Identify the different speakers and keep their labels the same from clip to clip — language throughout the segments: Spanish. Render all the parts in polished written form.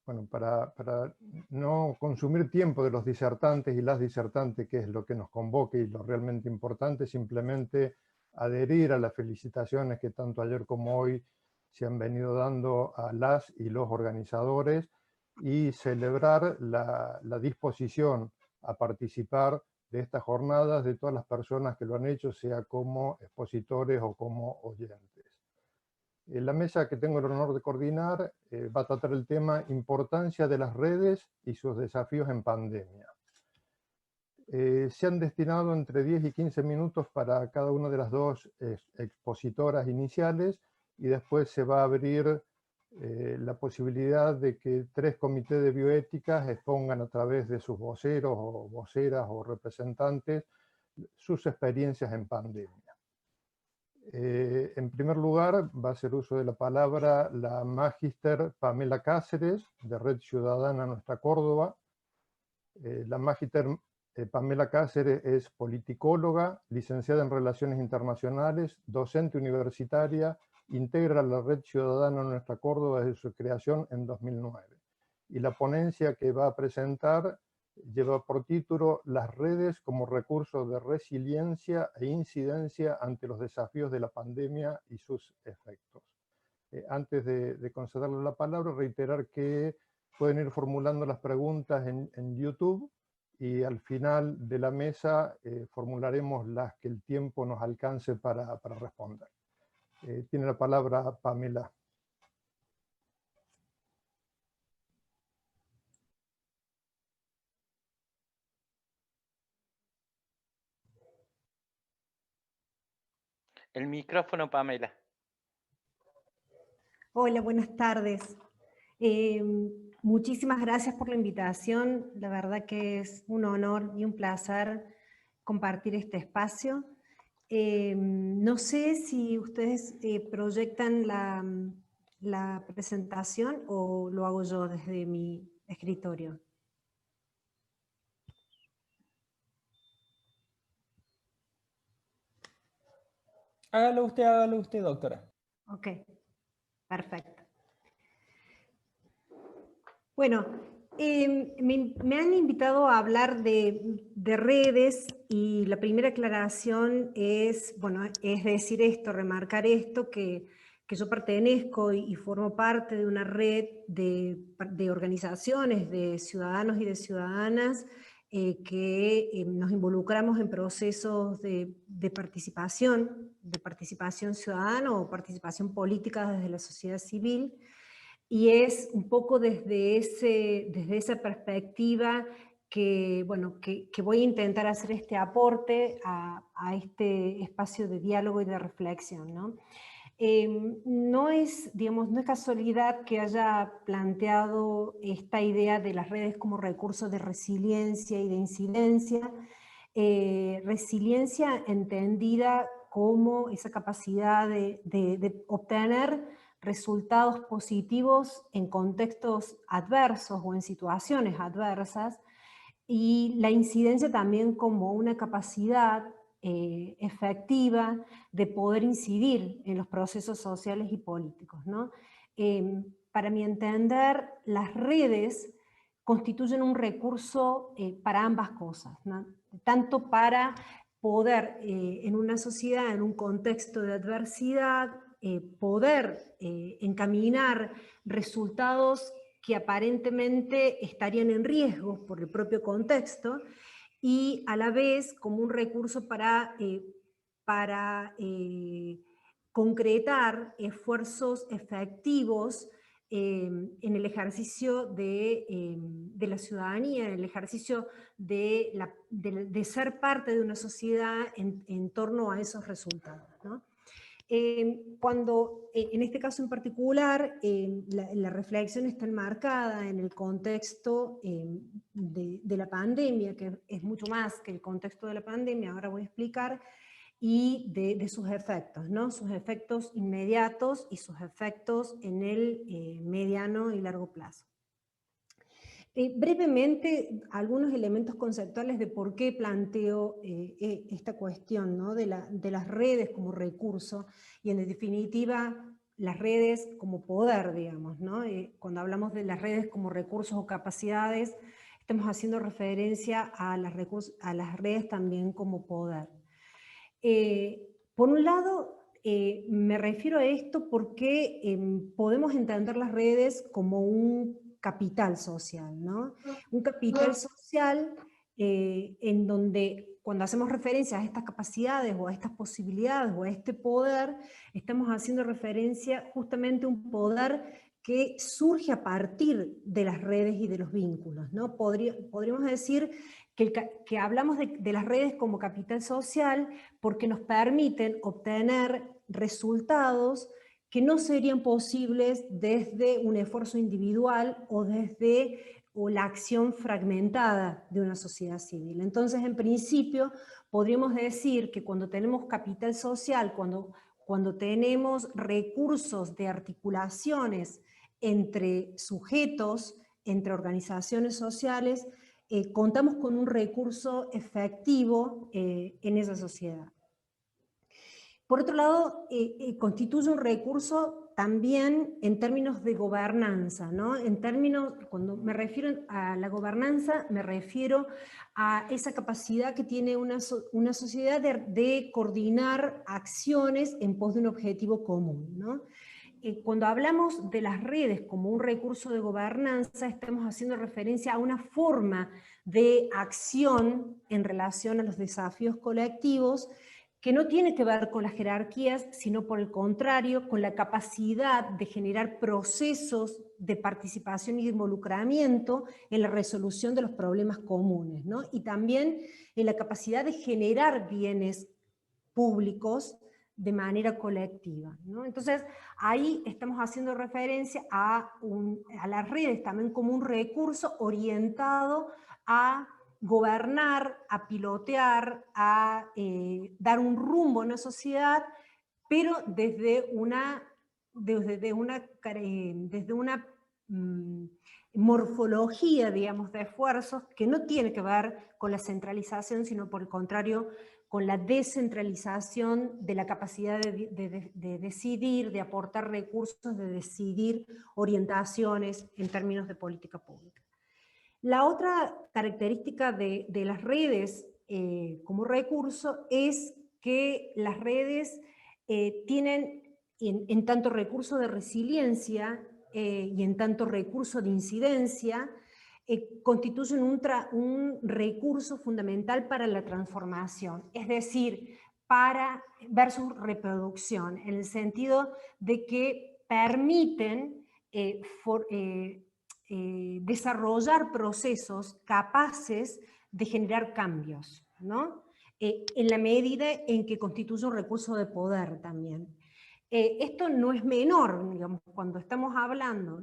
Speaker 1: bueno, para no consumir tiempo de los disertantes y las disertantes, que es lo que nos convoca y lo realmente importante, simplemente adherir a las felicitaciones que tanto ayer como hoy se han venido dando a las y los organizadores y celebrar la disposición a participar de estas jornadas de todas las personas que lo han hecho, sea como expositores o como oyentes. La mesa que tengo el honor de coordinar va a tratar el tema importancia de las redes y sus desafíos en pandemia. Se han destinado entre 10 y 15 minutos para cada una de las dos expositoras iniciales y después se va a abrir la posibilidad de que 3 comités de bioéticas expongan a través de sus voceros o voceras o representantes sus experiencias en pandemia. En primer lugar, va a hacer uso de la palabra la magíster Pamela Cáceres, de Red Ciudadana Nuestra Córdoba. La magíster Pamela Cáceres es politicóloga, licenciada en Relaciones Internacionales, docente universitaria, integra la Red Ciudadana Nuestra Córdoba desde su creación en 2009. Y la ponencia que va a presentar lleva por título Las redes como recurso de resiliencia e incidencia ante los desafíos de la pandemia y sus efectos. Antes de concederle la palabra, reiterar que pueden ir formulando las preguntas en YouTube y al final de la mesa formularemos las que el tiempo nos alcance para responder. Tiene la palabra Pamela.
Speaker 2: El micrófono, Pamela.
Speaker 3: Hola, buenas tardes. Muchísimas gracias por la invitación. La verdad que es un honor y un placer compartir este espacio. No sé si ustedes proyectan la presentación o lo hago yo desde mi escritorio.
Speaker 4: Hágalo usted, doctora.
Speaker 3: Ok, perfecto. Bueno, me han invitado a hablar de redes y la primera aclaración es, bueno, es decir esto, remarcar esto, que yo pertenezco y formo parte de una red de organizaciones, de ciudadanos y de ciudadanas que nos involucramos en procesos de participación ciudadana o participación política desde la sociedad civil. Y es un poco desde esa perspectiva que, bueno, que voy a intentar hacer este aporte a este espacio de diálogo y de reflexión, ¿no? No es casualidad que haya planteado esta idea de las redes como recursos de resiliencia y de incidencia. Resiliencia entendida como esa capacidad de obtener resultados positivos en contextos adversos o en situaciones adversas, y la incidencia también como una capacidad efectiva de poder incidir en los procesos sociales y políticos, ¿no? Para mi entender, las redes constituyen un recurso para ambas cosas, ¿no? Tanto para poder en una sociedad, en un contexto de adversidad, poder encaminar resultados que aparentemente estarían en riesgo por el propio contexto, y a la vez como un recurso para concretar esfuerzos efectivos en el ejercicio de la ciudadanía, en el ejercicio de ser parte de una sociedad en torno a esos resultados, ¿no? Cuando, en este caso en particular, la reflexión está enmarcada en el contexto de la pandemia, que es mucho más que el contexto de la pandemia, ahora voy a explicar, y de sus efectos, ¿no? Sus efectos inmediatos y sus efectos en el mediano y largo plazo. Brevemente, algunos elementos conceptuales de por qué planteo esta cuestión, ¿no? de las redes como recurso, y en definitiva las redes como poder, digamos, ¿no? Cuando hablamos de las redes como recursos o capacidades, estamos haciendo referencia a las redes también como poder. Por un lado, me refiero a esto porque podemos entender las redes como un capital social, ¿no? Un capital social en donde cuando hacemos referencia a estas capacidades o a estas posibilidades o a este poder, estamos haciendo referencia justamente a un poder que surge a partir de las redes y de los vínculos, ¿no? Podríamos decir que hablamos de las redes como capital social porque nos permiten obtener resultados que no serían posibles desde un esfuerzo individual o desde la acción fragmentada de una sociedad civil. Entonces, en principio, podríamos decir que cuando tenemos capital social, cuando tenemos recursos de articulaciones entre sujetos, entre organizaciones sociales, contamos con un recurso efectivo en esa sociedad. Por otro lado, constituye un recurso también en términos de gobernanza, ¿no? Cuando me refiero a la gobernanza, me refiero a esa capacidad que tiene una sociedad de coordinar acciones en pos de un objetivo común, ¿no? Cuando hablamos de las redes como un recurso de gobernanza, estamos haciendo referencia a una forma de acción en relación a los desafíos colectivos que no tiene que ver con las jerarquías, sino por el contrario, con la capacidad de generar procesos de participación y de involucramiento en la resolución de los problemas comunes, ¿no? Y también en la capacidad de generar bienes públicos de manera colectiva, ¿no? Entonces, ahí estamos haciendo referencia a las redes también como un recurso orientado a gobernar, a pilotear, a dar un rumbo a una sociedad, pero desde una morfología, digamos, de esfuerzos que no tiene que ver con la centralización, sino por el contrario, con la descentralización de la capacidad de decidir, de aportar recursos, de decidir orientaciones en términos de política pública. La otra característica de las redes como recurso es que las redes tienen, en tanto recurso de resiliencia y en tanto recurso de incidencia, constituyen un recurso fundamental para la transformación, es decir, versus reproducción, en el sentido de que permiten desarrollar procesos capaces de generar cambios, ¿no? En la medida en que constituye un recurso de poder también. Esto no es menor, digamos, cuando estamos hablando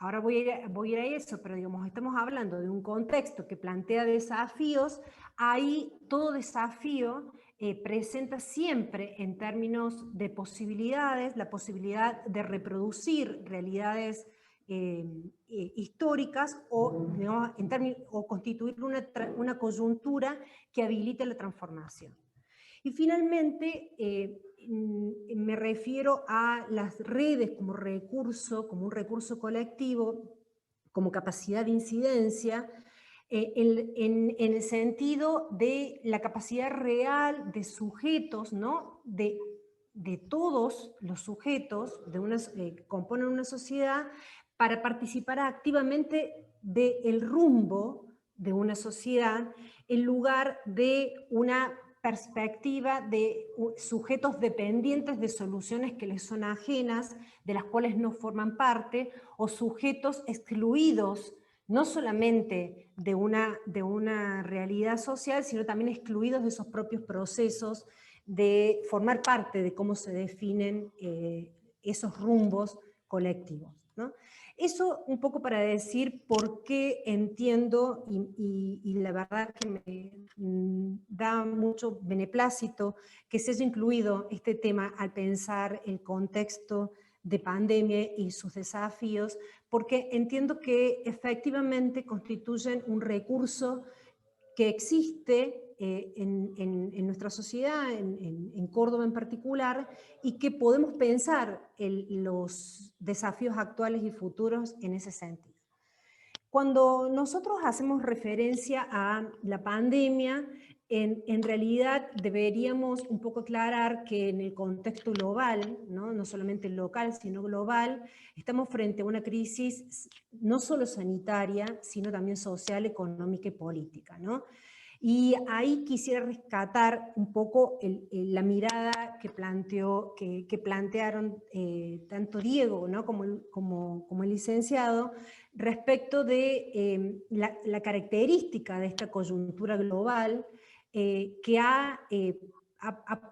Speaker 3: ahora voy a ir a eso, pero digamos, estamos hablando de un contexto que plantea desafíos, ahí todo desafío presenta siempre en términos de posibilidades, la posibilidad de reproducir realidades históricas o, ¿no?, o constituir una coyuntura que habilite la transformación. Y finalmente, me refiero a las redes como un recurso colectivo, como capacidad de incidencia, en el sentido de la capacidad real de sujetos, ¿no? de todos los sujetos que componen una sociedad para participar activamente del rumbo de una sociedad en lugar de una perspectiva de sujetos dependientes de soluciones que les son ajenas, de las cuales no forman parte, o sujetos excluidos no solamente de una realidad social, sino también excluidos de esos propios procesos de formar parte de cómo se definen esos rumbos colectivos, ¿no? Eso un poco para decir por qué entiendo, y la verdad que me da mucho beneplácito que se haya incluido este tema al pensar el contexto de pandemia y sus desafíos, porque entiendo que efectivamente constituyen un recurso que existe en nuestra sociedad, en Córdoba en particular, y que podemos pensar los desafíos actuales y futuros en ese sentido. Cuando nosotros hacemos referencia a la pandemia, en realidad deberíamos un poco aclarar que en el contexto global, no solamente local, sino global, estamos frente a una crisis no solo sanitaria, sino también social, económica y política, ¿no? Y ahí quisiera rescatar un poco la mirada que plantearon tanto Diego, ¿no? como el licenciado, respecto de la característica de esta coyuntura global que ha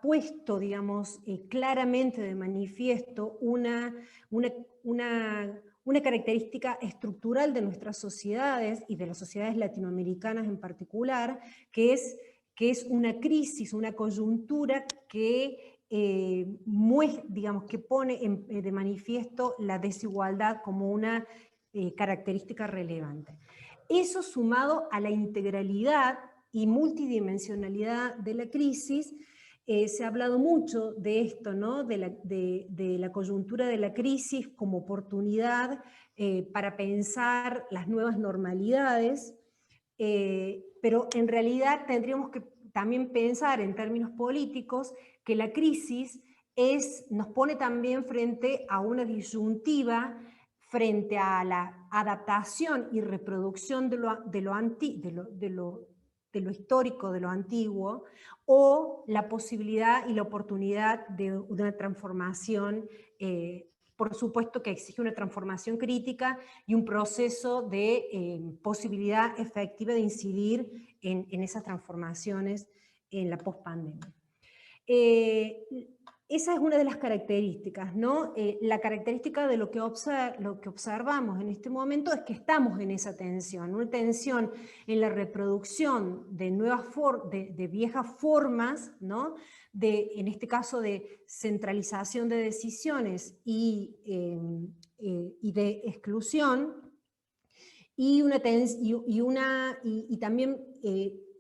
Speaker 3: puesto, digamos, claramente de manifiesto una característica estructural de nuestras sociedades y de las sociedades latinoamericanas en particular, que es una crisis, una coyuntura que digamos, que pone de manifiesto la desigualdad como una característica relevante. Eso sumado a la integralidad y multidimensionalidad de la crisis, se ha hablado mucho de esto, ¿no? de la coyuntura de la crisis como oportunidad para pensar las nuevas normalidades, pero en realidad tendríamos que también pensar en términos políticos que la crisis nos pone también frente a una disyuntiva frente a la adaptación y reproducción de lo histórico, de lo antiguo, o la posibilidad y la oportunidad de una transformación, por supuesto que exige una transformación crítica y un proceso de posibilidad efectiva de incidir en esas transformaciones en la pospandemia. Esa es una de las características, ¿no? La característica de lo que observamos en este momento es que estamos en esa tensión, una tensión en la reproducción de de viejas formas, ¿no? En este caso de centralización de decisiones y de exclusión, y también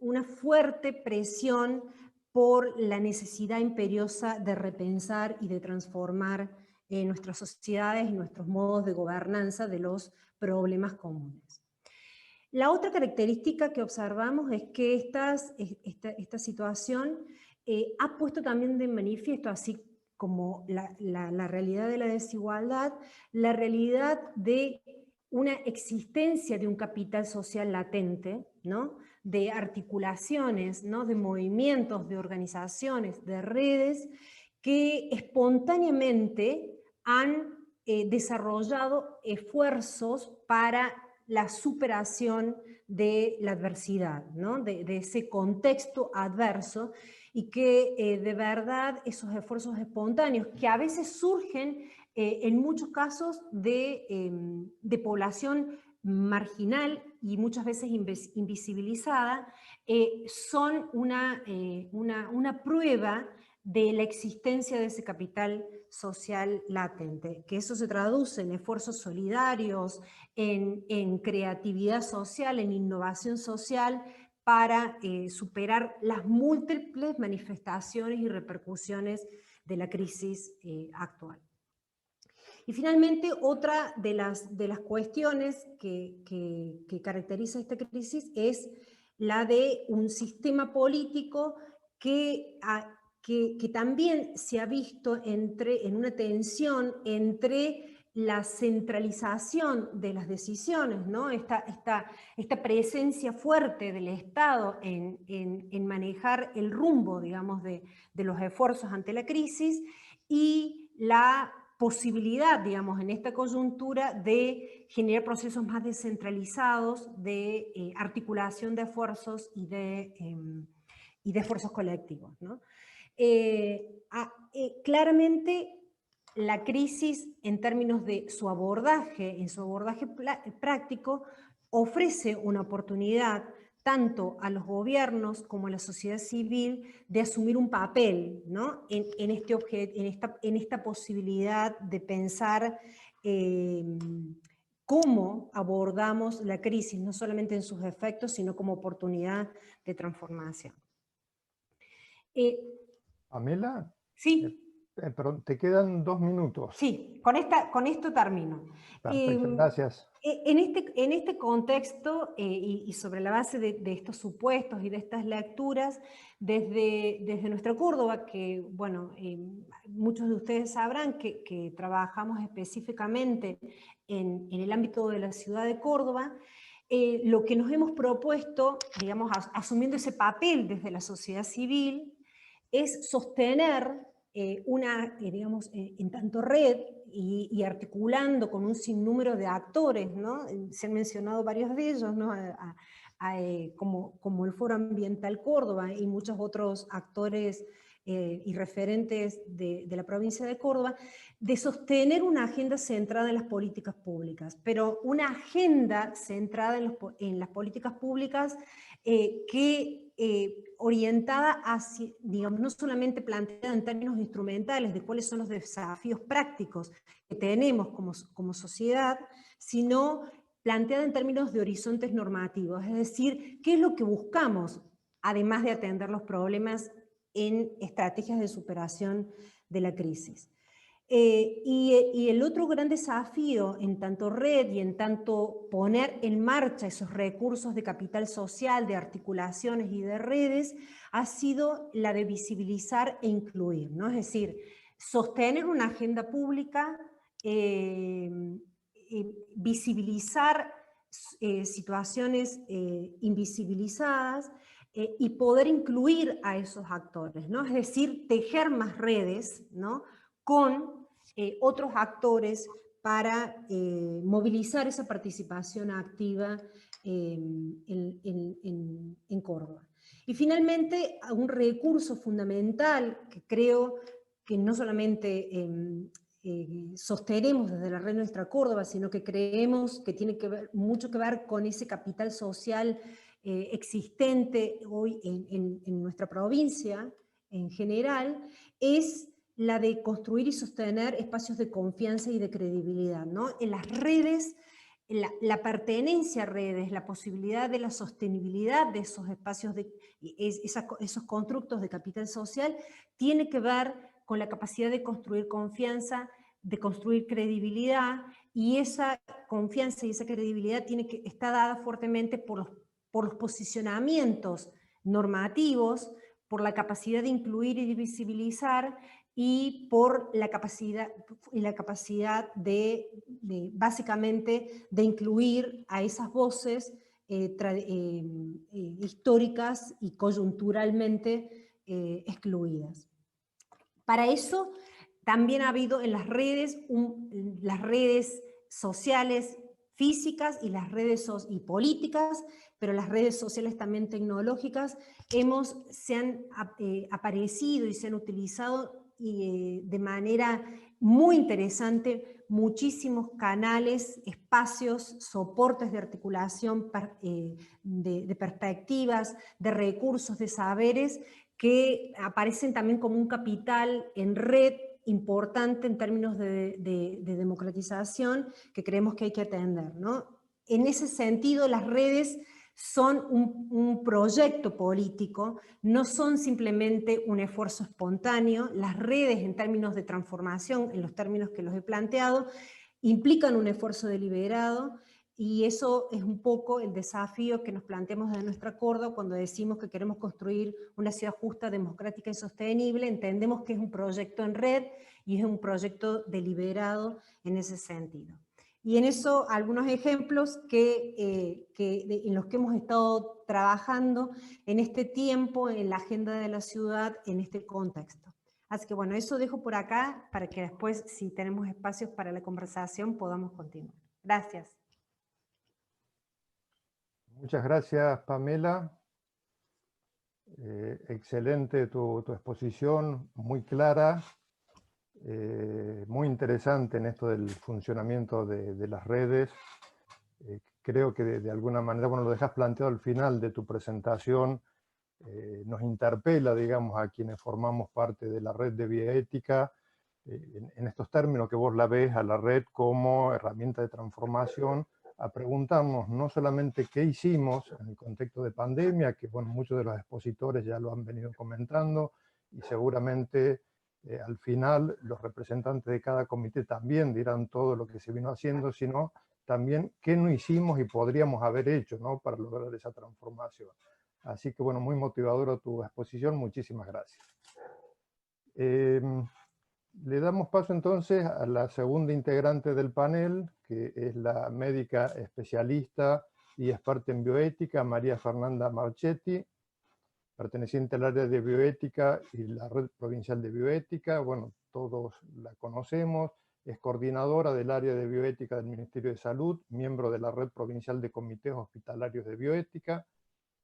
Speaker 3: una fuerte presión por la necesidad imperiosa de repensar y de transformar nuestras sociedades y nuestros modos de gobernanza de los problemas comunes. La otra característica que observamos es que esta situación ha puesto también de manifiesto, así como la realidad de la desigualdad, la realidad de una existencia de un capital social latente, ¿no? De articulaciones, ¿no? De movimientos, de organizaciones, de redes que espontáneamente han desarrollado esfuerzos para la superación de la adversidad, ¿no? de ese contexto adverso, y que de verdad esos esfuerzos espontáneos que a veces surgen en muchos casos de población marginal y muchas veces invisibilizada, son una prueba de la existencia de ese capital social latente, que eso se traduce en esfuerzos solidarios, en creatividad social, en innovación social, para superar las múltiples manifestaciones y repercusiones de la crisis actual. Y finalmente, otra de las cuestiones que caracteriza esta crisis es la de un sistema político que también se ha visto en una tensión entre la centralización de las decisiones, ¿no? esta presencia fuerte del Estado en manejar el rumbo, digamos, de los esfuerzos ante la crisis, y la posibilidad, digamos, en esta coyuntura de generar procesos más descentralizados de articulación de esfuerzos y de esfuerzos colectivos, ¿no? Claramente la crisis en términos de su abordaje, práctico, ofrece una oportunidad tanto a los gobiernos como a la sociedad civil de asumir un papel, ¿no? en esta posibilidad de pensar cómo abordamos la crisis, no solamente en sus efectos, sino como oportunidad de transformación.
Speaker 1: Pamela,
Speaker 3: Sí.
Speaker 1: pero te quedan 2 minutos.
Speaker 3: Sí, con esto termino.
Speaker 1: Perfecto, gracias.
Speaker 3: En este contexto, y sobre la base de estos supuestos y de estas lecturas, desde nuestra Córdoba, que bueno, muchos de ustedes sabrán que trabajamos específicamente en el ámbito de la ciudad de Córdoba, lo que nos hemos propuesto, digamos, asumiendo ese papel desde la sociedad civil, es sostener digamos, en tanto red y articulando con un sinnúmero de actores, ¿no? Se han mencionado varios de ellos, ¿no? Como el Foro Ambiental Córdoba y muchos otros actores y referentes de la provincia de Córdoba, de sostener una agenda centrada en las políticas públicas, pero una agenda centrada en las políticas públicas orientada hacia, digamos, no solamente planteada en términos instrumentales de cuáles son los desafíos prácticos que tenemos como sociedad, sino planteada en términos de horizontes normativos, es decir, qué es lo que buscamos, además de atender los problemas en estrategias de superación de la crisis. Y el otro gran desafío en tanto red y en tanto poner en marcha esos recursos de capital social, de articulaciones y de redes, ha sido la de visibilizar e incluir, ¿no? Es decir, sostener una agenda pública, visibilizar situaciones invisibilizadas, y poder incluir a esos actores, ¿no? Es decir, tejer más redes, ¿no? Con otros actores para movilizar esa participación activa en Córdoba. Y finalmente, un recurso fundamental que creo que no solamente sostenemos desde la Red Nuestra Córdoba, sino que creemos que tiene mucho que ver con ese capital social existente hoy en nuestra provincia en general, es la de construir y sostener espacios de confianza y de credibilidad, ¿no? En las redes, la pertenencia a redes, la posibilidad de la sostenibilidad de esos espacios, esos constructos de capital social, tiene que ver con la capacidad de construir confianza, de construir credibilidad, y esa confianza y esa credibilidad está dada fuertemente por los posicionamientos normativos, por la capacidad de incluir y de visibilizar, y por la capacidad de básicamente de incluir a esas voces históricas y coyunturalmente excluidas. Para eso también ha habido en las redes sociales físicas y las redes y políticas, pero las redes sociales también tecnológicas, se han aparecido y se han utilizado de manera muy interesante muchísimos canales, espacios, soportes de articulación de perspectivas, de recursos, de saberes, que aparecen también como un capital en red importante en términos de democratización que creemos que hay que atender, ¿no? En ese sentido, las redes son un proyecto político, no son simplemente un esfuerzo espontáneo. Las redes, en términos de transformación, en los términos que los he planteado, implican un esfuerzo deliberado, y eso es un poco el desafío que nos planteamos de nuestra Córdoba cuando decimos que queremos construir una ciudad justa, democrática y sostenible. Entendemos que es un proyecto en red y es un proyecto deliberado en ese sentido. Y en eso algunos ejemplos en los que hemos estado trabajando en este tiempo, en la agenda de la ciudad, en este contexto. Así que bueno, eso dejo por acá para que después, si tenemos espacios para la conversación, podamos continuar. Gracias.
Speaker 1: Muchas gracias, Pamela. Excelente tu exposición, muy clara, muy interesante en esto del funcionamiento de las redes. Creo que de alguna manera, bueno, lo dejas planteado al final de tu presentación, nos interpela, digamos, a quienes formamos parte de la red de bioética, en estos términos que vos la ves a la red como herramienta de transformación, a preguntarnos no solamente qué hicimos en el contexto de pandemia, que bueno, muchos de los expositores ya lo han venido comentando, y seguramente al final los representantes de cada comité también dirán todo lo que se vino haciendo, sino también qué no hicimos y podríamos haber hecho, ¿no?, para lograr esa transformación. Así que bueno, muy motivadora tu exposición, muchísimas gracias. Le damos paso entonces a la segunda integrante del panel, que es la médica especialista y experta en bioética, María Fernanda Marchetti, perteneciente al área de bioética y la Red Provincial de Bioética. Bueno, todos la conocemos, es coordinadora del área de bioética del Ministerio de Salud, miembro de la Red Provincial de Comités Hospitalarios de Bioética,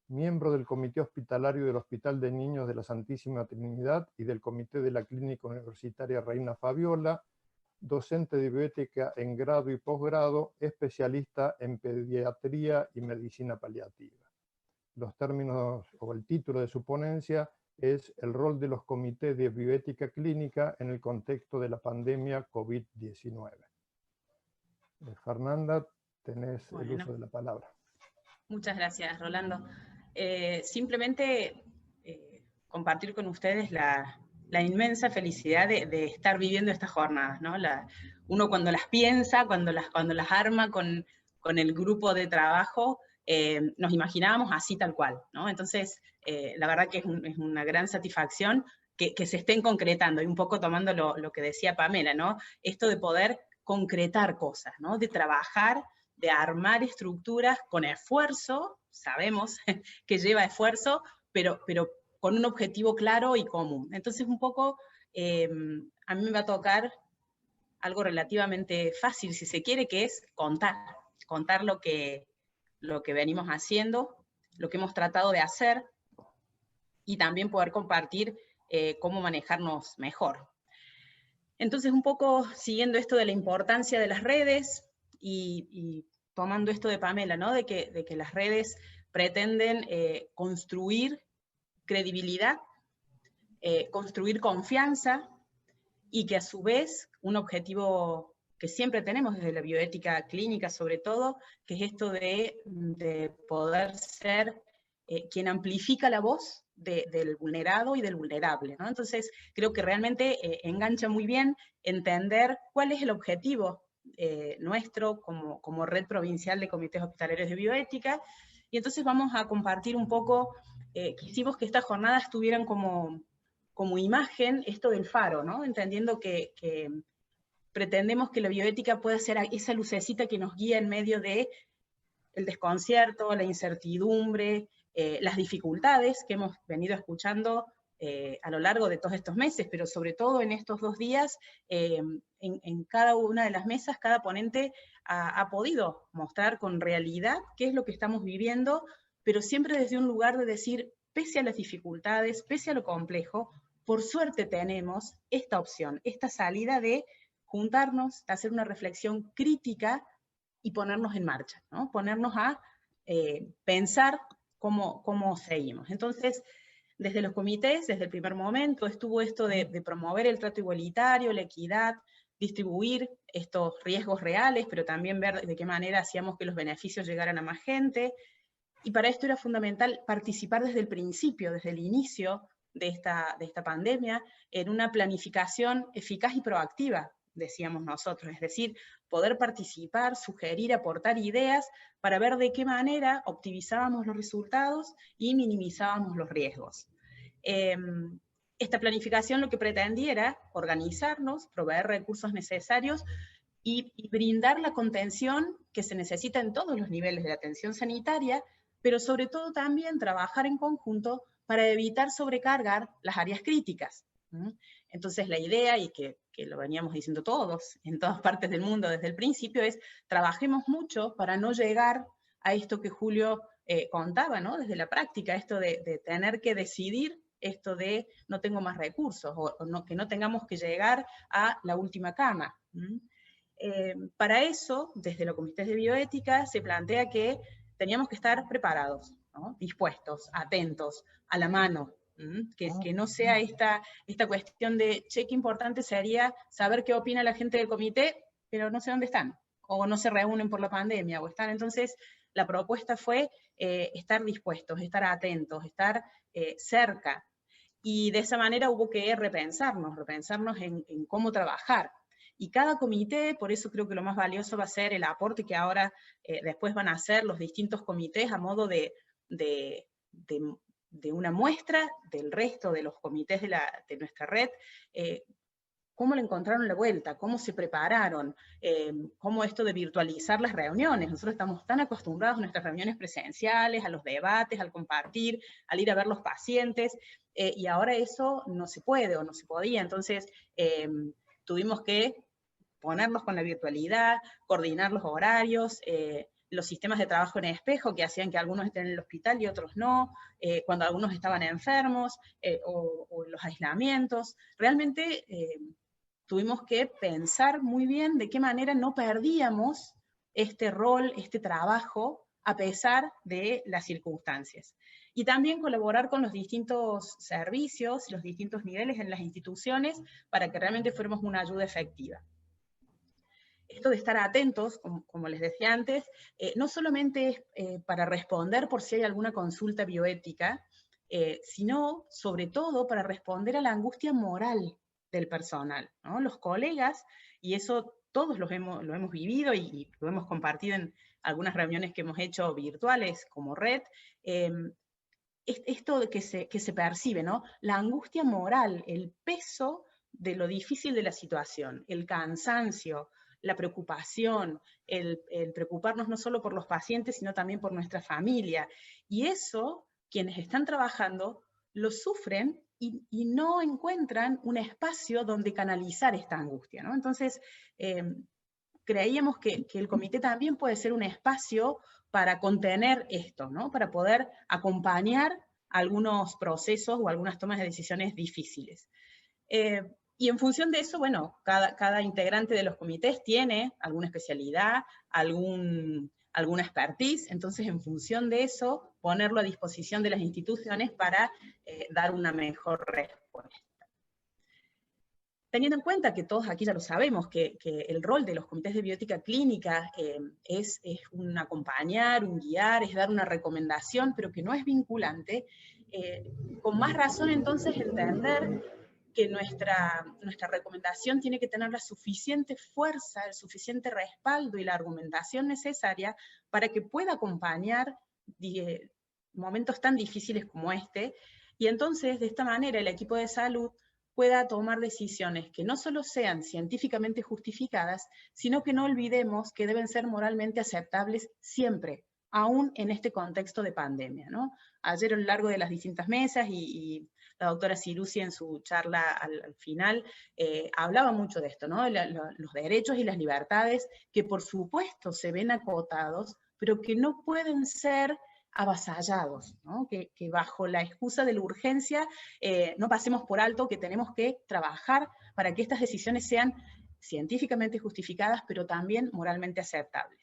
Speaker 1: miembro del Comité Hospitalario del Hospital de Niños de la Santísima Trinidad y del Comité de la Clínica Universitaria Reina Fabiola, docente de bioética en grado y posgrado, especialista en pediatría y medicina paliativa. Los términos o el título de su ponencia es el rol de los comités de bioética clínica en el contexto de la pandemia COVID-19. Fernanda, tenés el uso de la palabra.
Speaker 2: Muchas gracias, Rolando. Simplemente compartir con ustedes la inmensa felicidad de estar viviendo estas jornadas, ¿no? Uno cuando las piensa, cuando las arma con el grupo de trabajo, nos imaginábamos así tal cual, ¿no? Entonces, la verdad que es una gran satisfacción que se estén concretando, y un poco tomando lo que decía Pamela, ¿no? Esto de poder concretar cosas, ¿no? De trabajar, de armar estructuras con esfuerzo, sabemos que lleva esfuerzo, pero con un objetivo claro y común. Entonces, un poco, a mí me va a tocar algo relativamente fácil, si se quiere, que es contar lo que venimos haciendo, lo que hemos tratado de hacer, y también poder compartir cómo manejarnos mejor. Entonces, un poco siguiendo esto de la importancia de las redes, y tomando esto de Pamela, ¿no?, de que las redes pretenden construir credibilidad, construir confianza, y que a su vez un objetivo que siempre tenemos desde la bioética clínica sobre todo, que es esto de poder ser quien amplifica la voz del vulnerado y del vulnerable, ¿no? Entonces creo que realmente engancha muy bien entender cuál es el objetivo nuestro como Red Provincial de Comités Hospitalarios de Bioética, y entonces vamos a compartir un poco, quisimos que estas jornadas tuvieran como imagen esto del faro, ¿no? Entendiendo que pretendemos que la bioética pueda ser esa lucecita que nos guía en medio de el desconcierto, la incertidumbre, las dificultades que hemos venido escuchando a lo largo de todos estos meses, pero sobre todo en estos 2 días, en cada una de las mesas, cada ponente ha podido mostrar con realidad qué es lo que estamos viviendo, pero siempre desde un lugar de decir, pese a las dificultades, pese a lo complejo, por suerte tenemos esta opción, esta salida de juntarnos, de hacer una reflexión crítica y ponernos en marcha, ¿no? Ponernos a pensar cómo seguimos. Entonces, desde los comités, desde el primer momento, estuvo esto de promover el trato igualitario, la equidad, distribuir estos riesgos reales, pero también ver de qué manera hacíamos que los beneficios llegaran a más gente. Y para esto era fundamental participar desde el principio, desde el inicio de esta pandemia, en una planificación eficaz y proactiva, decíamos nosotros, es decir, poder participar, sugerir, aportar ideas para ver de qué manera optimizábamos los resultados y minimizábamos los riesgos. Esta planificación lo que pretendía era organizarnos, proveer recursos necesarios y brindar la contención que se necesita en todos los niveles de la atención sanitaria, pero sobre todo también trabajar en conjunto para evitar sobrecargar las áreas críticas. Entonces la idea, y que lo veníamos diciendo todos, en todas partes del mundo desde el principio, es trabajemos mucho para no llegar a esto que Julio contaba, ¿no?, desde la práctica, esto de tener que decidir, esto de no tengo más recursos, o que no tengamos que llegar a la última cama. Para eso, desde los comités de bioética, se plantea que teníamos que estar preparados, ¿no?, dispuestos, atentos, a la mano, que no sea esta cuestión de, che, qué importante sería saber qué opina la gente del comité, pero no sé dónde están, o no se reúnen por la pandemia, o están. Entonces, la propuesta fue estar dispuestos, estar atentos, estar cerca. y de esa manera hubo que repensarnos en cómo trabajar. Y cada comité, por eso creo que lo más valioso va a ser el aporte que ahora después van a hacer los distintos comités a modo de una muestra del resto de los comités de nuestra red, cómo le encontraron la vuelta, cómo se prepararon, cómo esto de virtualizar las reuniones. Nosotros estamos tan acostumbrados a nuestras reuniones presenciales, a los debates, al compartir, al ir a ver los pacientes, y ahora eso no se puede o no se podía. Entonces, tuvimos que ponernos con la virtualidad, coordinar los horarios, los sistemas de trabajo en espejo que hacían que algunos estén en el hospital y otros no, cuando algunos estaban enfermos, o los aislamientos. Realmente tuvimos que pensar muy bien de qué manera no perdíamos este rol, este trabajo, a pesar de las circunstancias. Y también colaborar con los distintos servicios, los distintos niveles en las instituciones, para que realmente fuéramos una ayuda efectiva. Esto de estar atentos, como les decía antes, no solamente es para responder por si hay alguna consulta bioética, sino sobre todo para responder a la angustia moral del personal, ¿no? Los colegas, y eso todos lo hemos vivido y lo hemos compartido en algunas reuniones que hemos hecho virtuales como red, esto de que se percibe, ¿no? La angustia moral, el peso de lo difícil de la situación, el cansancio, la preocupación, el preocuparnos no solo por los pacientes, sino también por nuestra familia. Y eso, quienes están trabajando, lo sufren y no encuentran un espacio donde canalizar esta angustia, ¿no? Entonces, creíamos que el comité también puede ser un espacio para contener esto, ¿no? Para poder acompañar algunos procesos o algunas tomas de decisiones difíciles. Y en función de eso, bueno, cada integrante de los comités tiene alguna especialidad, alguna expertise, entonces en función de eso, ponerlo a disposición de las instituciones para dar una mejor respuesta. Teniendo en cuenta que todos aquí ya lo sabemos, que el rol de los comités de bioética clínica es un acompañar, un guiar, es dar una recomendación, pero que no es vinculante, con más razón entonces entender que nuestra recomendación tiene que tener la suficiente fuerza, el suficiente respaldo y la argumentación necesaria para que pueda acompañar momentos tan difíciles como este, y entonces de esta manera el equipo de salud pueda tomar decisiones que no solo sean científicamente justificadas, sino que no olvidemos que deben ser moralmente aceptables siempre, aún en este contexto de pandemia, ¿no? Ayer a lo largo de las distintas mesas y la doctora Cirusi en su charla al final hablaba mucho de esto, ¿no? Los derechos y las libertades que por supuesto se ven acotados, pero que no pueden ser avasallados, ¿no? Que bajo la excusa de la urgencia no pasemos por alto que tenemos que trabajar para que estas decisiones sean científicamente justificadas, pero también moralmente aceptables.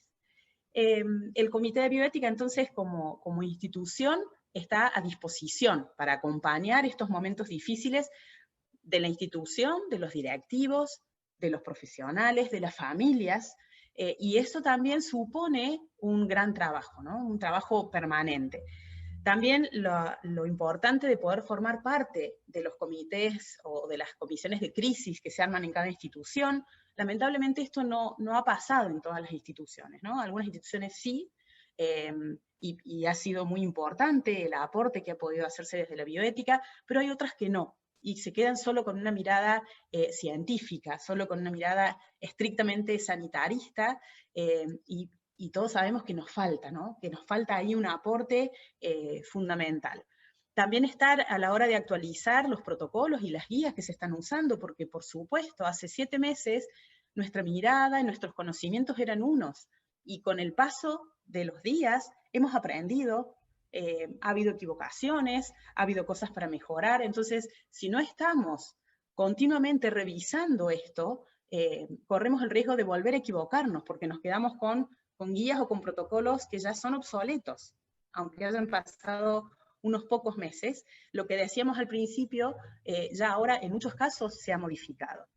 Speaker 2: El Comité de Bioética, entonces, como institución, está a disposición para acompañar estos momentos difíciles de la institución, de los directivos, de los profesionales, de las familias, y eso también supone un gran trabajo, ¿no? Un trabajo permanente. También lo importante de poder formar parte de los comités o de las comisiones de crisis que se arman en cada institución. Lamentablemente esto no ha pasado en todas las instituciones, ¿no? Algunas instituciones sí, y ha sido muy importante el aporte que ha podido hacerse desde la bioética, pero hay otras que no, y se quedan solo con una mirada científica, solo con una mirada estrictamente sanitarista, y todos sabemos que nos falta, ¿no? Que nos falta ahí un aporte fundamental. También estar a la hora de actualizar los protocolos y las guías que se están usando, porque por supuesto, hace 7 meses nuestra mirada y nuestros conocimientos eran unos, y con el paso de los días hemos aprendido, ha habido equivocaciones, ha habido cosas para mejorar, entonces si no estamos continuamente revisando esto, corremos el riesgo de volver a equivocarnos, porque nos quedamos con guías o con protocolos que ya son obsoletos, aunque hayan pasado unos pocos meses. Lo que decíamos al principio, ya ahora en muchos casos se ha modificado.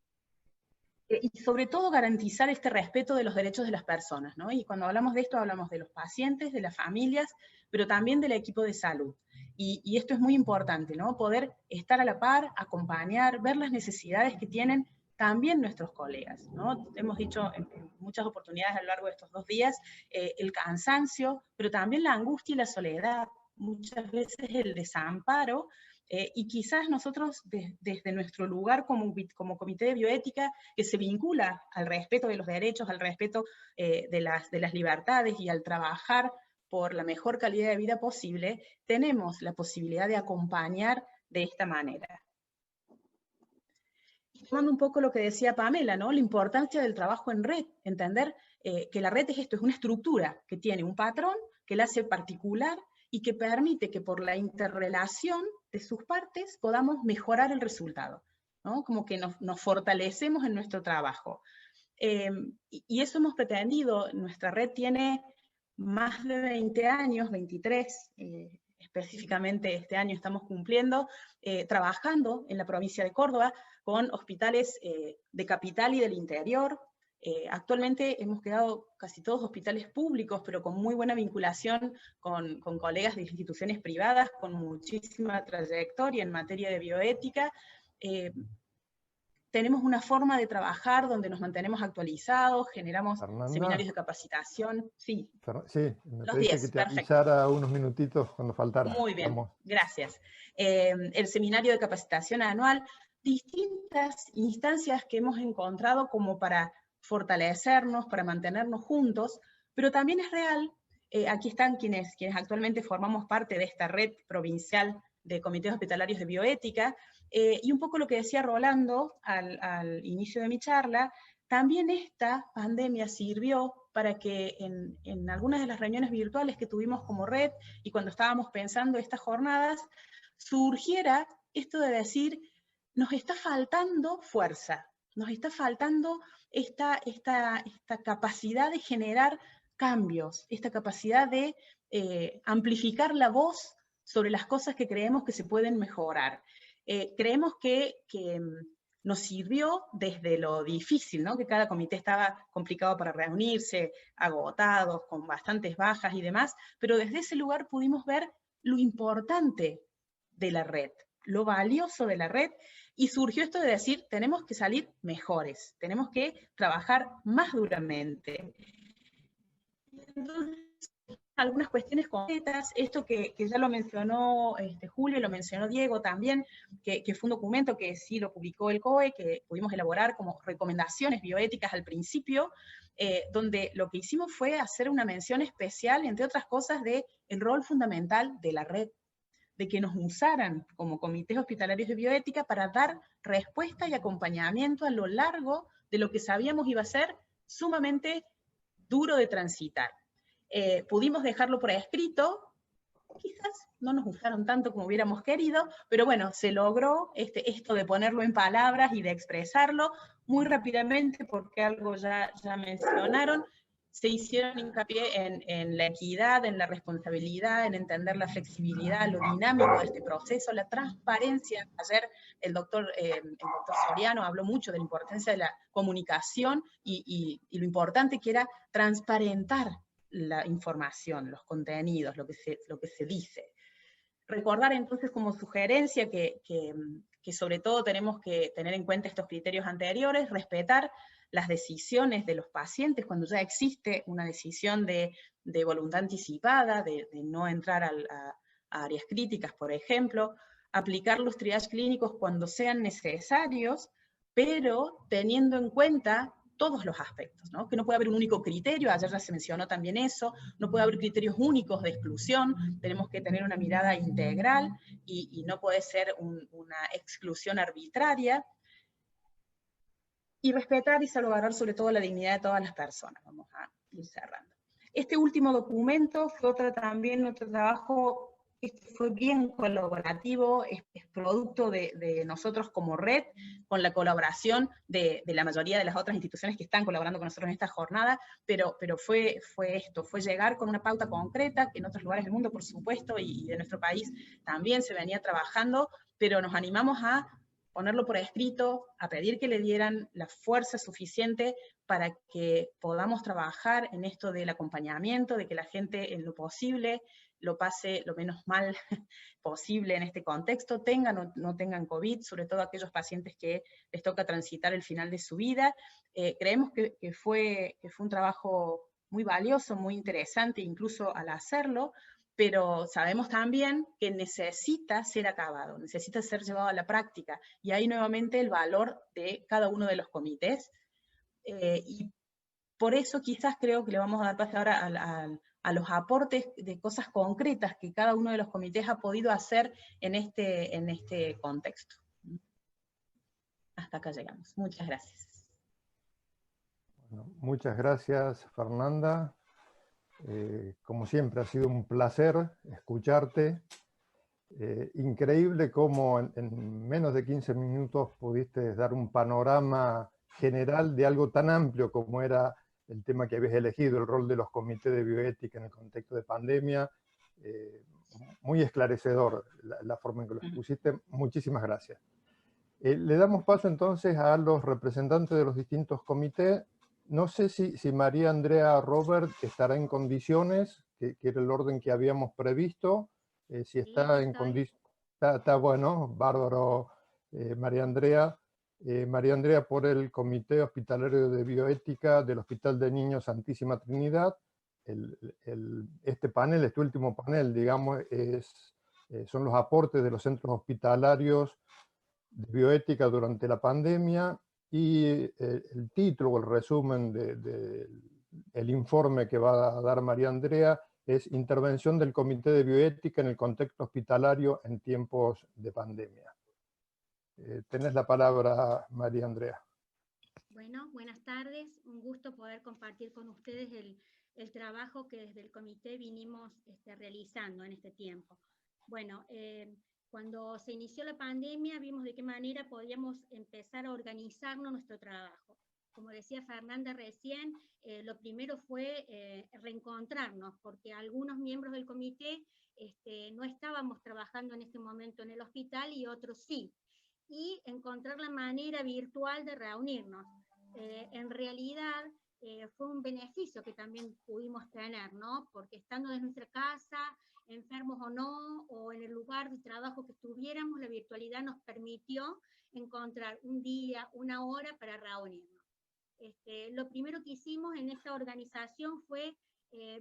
Speaker 2: Y sobre todo garantizar este respeto de los derechos de las personas, ¿no? Y cuando hablamos de esto, hablamos de los pacientes, de las familias, pero también del equipo de salud. Y esto es muy importante, ¿no? Poder estar a la par, acompañar, ver las necesidades que tienen también nuestros colegas, ¿no? Hemos dicho en muchas oportunidades a lo largo de estos 2 días, el cansancio, pero también la angustia y la soledad, muchas veces el desamparo, y quizás nosotros desde nuestro lugar como Comité de Bioética, que se vincula al respeto de los derechos, al respeto de las libertades y al trabajar por la mejor calidad de vida posible, tenemos la posibilidad de acompañar de esta manera. Tomando un poco lo que decía Pamela, ¿no? La importancia del trabajo en red, entender que la red es esto, es una estructura que tiene un patrón que la hace particular y que permite que por la interrelación de sus partes podamos mejorar el resultado, ¿no? Como que nos fortalecemos en nuestro trabajo. Y eso hemos pretendido. Nuestra red tiene más de 20 años, 23, específicamente este año estamos cumpliendo, trabajando en la provincia de Córdoba con hospitales de capital y del interior. Actualmente hemos quedado casi todos hospitales públicos, pero con muy buena vinculación con colegas de instituciones privadas, con muchísima trayectoria en materia de bioética. Tenemos una forma de trabajar donde nos mantenemos actualizados, generamos seminarios de capacitación. Sí,
Speaker 1: sí, me
Speaker 2: los
Speaker 1: pediste
Speaker 2: 10,
Speaker 1: que te
Speaker 2: perfecto.
Speaker 1: avisara unos minutitos cuando faltara.
Speaker 2: Muy bien,
Speaker 1: Vamos.
Speaker 2: gracias. El seminario de capacitación anual, distintas instancias que hemos encontrado como para fortalecernos, para mantenernos juntos, pero también es real, aquí están quienes actualmente formamos parte de esta red provincial de comités hospitalarios de bioética, y un poco lo que decía Rolando al inicio de mi charla, también esta pandemia sirvió para que en algunas de las reuniones virtuales que tuvimos como red, y cuando estábamos pensando estas jornadas, surgiera esto de decir, nos está faltando fuerza, nos está faltando esta capacidad de generar cambios, esta capacidad de amplificar la voz sobre las cosas que creemos que se pueden mejorar. Creemos que nos sirvió desde lo difícil, ¿no? Que cada comité estaba complicado para reunirse, agotados, con bastantes bajas y demás, pero desde ese lugar pudimos ver lo importante de la red, lo valioso de la red, y surgió esto de decir, tenemos que salir mejores, tenemos que trabajar más duramente. Entonces, algunas cuestiones concretas, esto que ya lo mencionó Julio, lo mencionó Diego también, que fue un documento que sí lo publicó el COE, que pudimos elaborar como recomendaciones bioéticas al principio, donde lo que hicimos fue hacer una mención especial, entre otras cosas, del rol fundamental de la red, de que nos usaran como comités hospitalarios de bioética para dar respuesta y acompañamiento a lo largo de lo que sabíamos iba a ser sumamente duro de transitar. Pudimos dejarlo por escrito, quizás no nos usaron tanto como hubiéramos querido, pero bueno, se logró esto de ponerlo en palabras y de expresarlo muy rápidamente, porque algo ya mencionaron, se hicieron hincapié en la equidad, en la responsabilidad, en entender la flexibilidad, lo dinámico de este proceso, la transparencia. Ayer el doctor Soriano habló mucho de la importancia de la comunicación y lo importante que era transparentar la información, los contenidos, lo que se dice. Recordar entonces como sugerencia que sobre todo tenemos que tener en cuenta estos criterios anteriores, respetar las decisiones de los pacientes cuando ya existe una decisión de voluntad anticipada, de no entrar a áreas críticas, por ejemplo, aplicar los triage clínicos cuando sean necesarios, pero teniendo en cuenta todos los aspectos, ¿no? Que no puede haber un único criterio, ayer ya se mencionó también eso, no puede haber criterios únicos de exclusión, tenemos que tener una mirada integral y no puede ser una exclusión arbitraria, y respetar y salvaguardar sobre todo la dignidad de todas las personas. Vamos a ir cerrando. Este último documento fue también otro trabajo. Fue bien colaborativo, es producto de nosotros como red, con la colaboración de la mayoría de las otras instituciones que están colaborando con nosotros en esta jornada, pero fue llegar con una pauta concreta, que en otros lugares del mundo, por supuesto, y de nuestro país también se venía trabajando, pero nos animamos a ponerlo por escrito, a pedir que le dieran la fuerza suficiente para que podamos trabajar en esto del acompañamiento, de que la gente en lo posible lo pase lo menos mal posible en este contexto, tengan o no tengan COVID, sobre todo aquellos pacientes que les toca transitar el final de su vida. Creemos que fue un trabajo muy valioso, muy interesante, incluso al hacerlo, pero sabemos también que necesita ser acabado, necesita ser llevado a la práctica, y ahí nuevamente el valor de cada uno de los comités, y por eso quizás creo que le vamos a dar paso ahora a los aportes de cosas concretas que cada uno de los comités ha podido hacer en este contexto. Hasta acá llegamos. Muchas gracias.
Speaker 1: Bueno, muchas gracias, Fernanda. Como siempre, ha sido un placer escucharte. Increíble cómo en menos de 15 minutos pudiste dar un panorama general de algo tan amplio como era el tema que habías elegido, el rol de los comités de bioética en el contexto de pandemia. Muy esclarecedor la forma en que lo expusiste. Muchísimas gracias. Le damos paso entonces a los representantes de los distintos comités. No sé si María Andrea Robert estará en condiciones, que era el orden que habíamos previsto. Si está en condiciones, está bueno, bárbaro, María Andrea. María Andrea por el Comité Hospitalario de Bioética del Hospital de Niños Santísima Trinidad. Este panel, este último panel, digamos, son los aportes de los centros hospitalarios de bioética durante la pandemia, y el título o el resumen del informe que va a dar María Andrea es Intervención del Comité de Bioética en el contexto hospitalario en tiempos de pandemia. Tenés la palabra, María Andrea.
Speaker 5: Bueno, buenas tardes. Un gusto poder compartir con ustedes el trabajo que desde el comité vinimos realizando en este tiempo. Bueno, cuando se inició la pandemia vimos de qué manera podíamos empezar a organizarnos nuestro trabajo. Como decía Fernanda recién, lo primero fue reencontrarnos, porque algunos miembros del comité no estábamos trabajando en este momento en el hospital y otros sí, y encontrar la manera virtual de reunirnos. En realidad fue un beneficio que también pudimos tener, ¿no? Porque estando en nuestra casa, enfermos o no, o en el lugar de trabajo que estuviéramos, la virtualidad nos permitió encontrar un día, una hora para reunirnos. Lo primero que hicimos en esta organización fue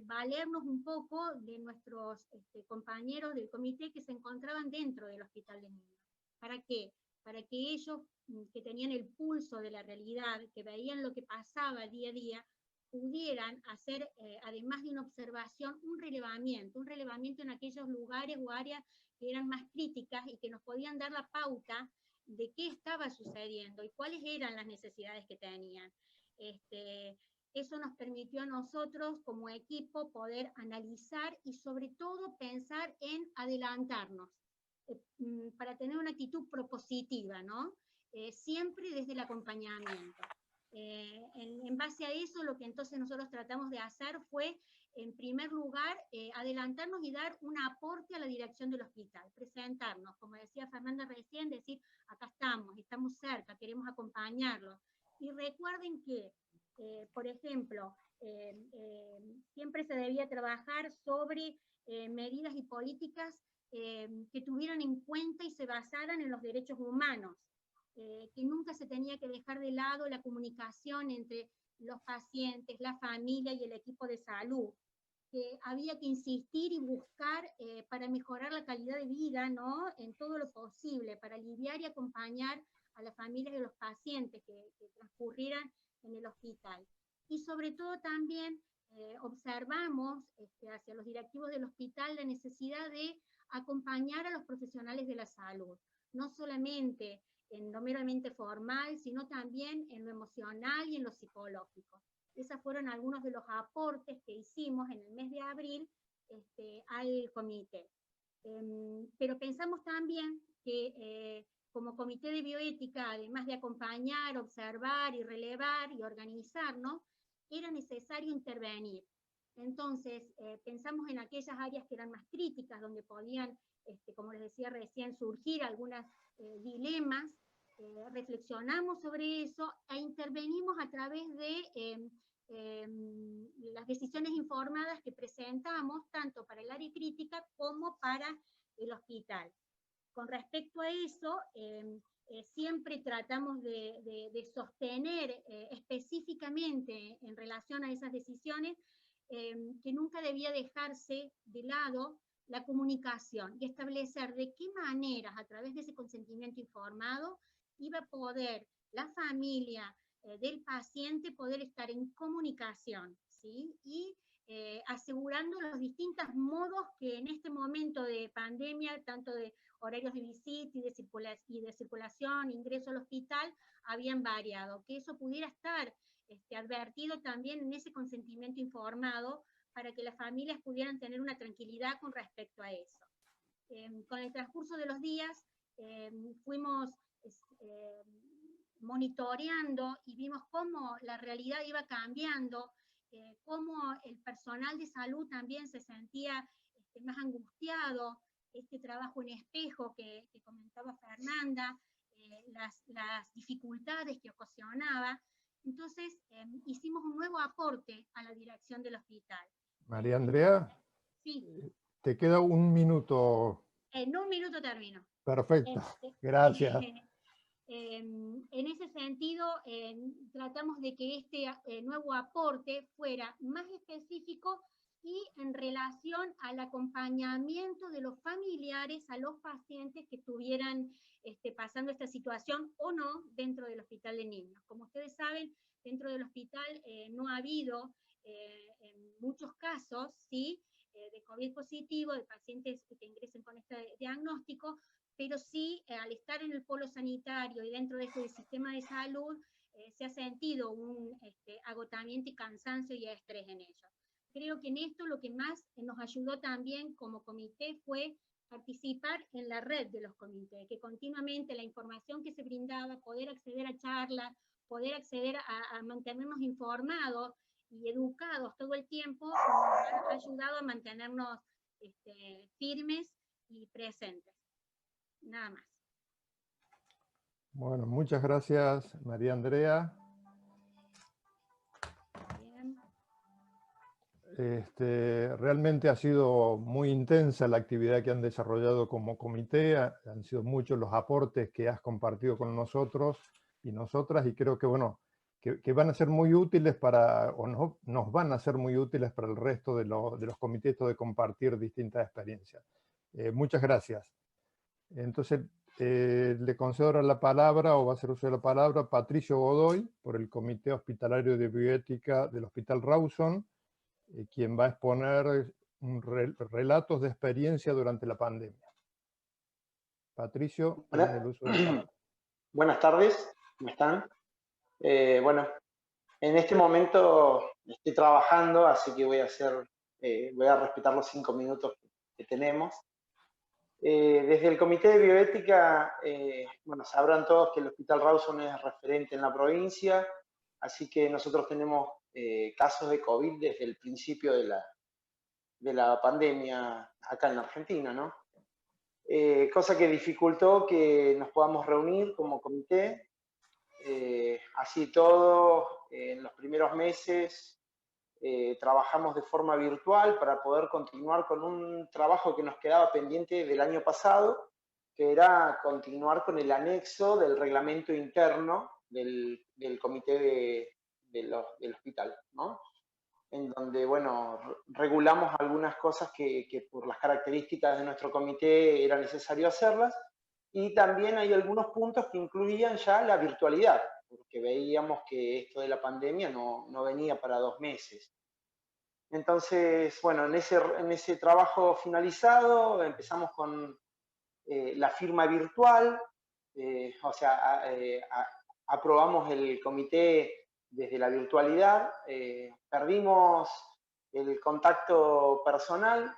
Speaker 5: valernos un poco de nuestros compañeros del comité que se encontraban dentro del Hospital de Niños. ¿Para qué? Para que ellos, que tenían el pulso de la realidad, que veían lo que pasaba día a día, pudieran hacer, además de una observación, un relevamiento en aquellos lugares o áreas que eran más críticas y que nos podían dar la pauta de qué estaba sucediendo y cuáles eran las necesidades que tenían. Eso nos permitió a nosotros como equipo poder analizar y sobre todo pensar en adelantarnos, para tener una actitud propositiva, ¿no? Siempre desde el acompañamiento. En base a eso, lo que entonces nosotros tratamos de hacer fue, en primer lugar, adelantarnos y dar un aporte a la dirección del hospital, presentarnos, como decía Fernanda recién, decir, acá estamos cerca, queremos acompañarlos. Y recuerden que, por ejemplo, siempre se debía trabajar sobre medidas y políticas que tuvieran en cuenta y se basaran en los derechos humanos. Que nunca se tenía que dejar de lado la comunicación entre los pacientes, la familia y el equipo de salud, que había que insistir y buscar para mejorar la calidad de vida, ¿no? En todo lo posible, para aliviar y acompañar a las familias y a los pacientes que transcurrieran en el hospital. Y sobre todo también observamos hacia los directivos del hospital la necesidad de acompañar a los profesionales de la salud, no solamente en lo meramente formal, sino también en lo emocional y en lo psicológico. Esos fueron algunos de los aportes que hicimos en el mes de abril al comité. Pero pensamos también que como comité de bioética, además de acompañar, observar y relevar y organizarnos, era necesario intervenir. Entonces, pensamos en aquellas áreas que eran más críticas, donde podían, como les decía recién, surgir algunos dilemas. Reflexionamos sobre eso e intervenimos a través de las decisiones informadas que presentamos tanto para el área crítica como para el hospital. Con respecto a eso, siempre tratamos de sostener específicamente en relación a esas decisiones que nunca debía dejarse de lado la comunicación y establecer de qué maneras, a través de ese consentimiento informado, iba a poder la familia del paciente poder estar en comunicación, ¿sí? Y asegurando los distintos modos que en este momento de pandemia, tanto de horarios de visita y de circulación, ingreso al hospital, habían variado, que eso pudiera estar advertido también en ese consentimiento informado para que las familias pudieran tener una tranquilidad con respecto a eso. Con el transcurso de los días fuimos monitoreando y vimos cómo la realidad iba cambiando, cómo el personal de salud también se sentía más angustiado, este trabajo en espejo que comentaba Fernanda, las dificultades que ocasionaba. Entonces hicimos un nuevo aporte a la dirección del hospital.
Speaker 1: María Andrea,
Speaker 5: sí.
Speaker 1: Te queda un minuto.
Speaker 5: En un minuto termino.
Speaker 1: Perfecto, gracias.
Speaker 5: En ese sentido, tratamos de que este nuevo aporte fuera más específico y en relación al acompañamiento de los familiares a los pacientes que estuvieran pasando esta situación o no dentro del hospital de niños. Como ustedes saben, dentro del hospital no ha habido en muchos casos, ¿sí?, de COVID positivo, de pacientes que ingresen con este diagnóstico, pero sí, al estar en el polo sanitario y dentro de este sistema de salud, se ha sentido un agotamiento y cansancio y estrés en ellos. Creo que en esto lo que más nos ayudó también como comité fue participar en la red de los comités, que continuamente la información que se brindaba, poder acceder a charlas, poder acceder a mantenernos informados y educados todo el tiempo, nos ha ayudado a mantenernos firmes y presentes. Nada más.
Speaker 1: Bueno, muchas gracias, María Andrea. Realmente ha sido muy intensa la actividad que han desarrollado como comité, han sido muchos los aportes que has compartido con nosotros y nosotras, y creo que, bueno, que van a ser muy útiles para, o no, nos van a ser muy útiles para el resto de los comités de compartir distintas experiencias. Muchas gracias. Entonces, le concedo ahora la palabra, o va a ser uso de la palabra, Patricio Godoy, por el Comité Hospitalario de Bioética del Hospital Rawson, quien va a exponer relatos de experiencia durante la pandemia. Patricio, tiene el uso de la palabra.
Speaker 6: Buenas tardes, ¿cómo están? Bueno, en este momento estoy trabajando, así que voy a respetar los 5 minutos que tenemos. Desde el Comité de Bioética, bueno, sabrán todos que el Hospital Rawson es referente en la provincia, así que nosotros tenemos casos de COVID desde el principio de la pandemia acá en la Argentina, ¿no? Cosa que dificultó que nos podamos reunir como comité. Así todo, en los primeros meses trabajamos de forma virtual para poder continuar con un trabajo que nos quedaba pendiente del año pasado, que era continuar con el anexo del reglamento interno del comité del hospital, ¿no? En donde, bueno, regulamos algunas cosas que por las características de nuestro comité era necesario hacerlas, y también hay algunos puntos que incluían ya la virtualidad, porque veíamos que esto de la pandemia no venía para 2 meses. Entonces, bueno, en ese trabajo finalizado empezamos con la firma virtual, o sea, aprobamos el comité desde la virtualidad, perdimos el contacto personal,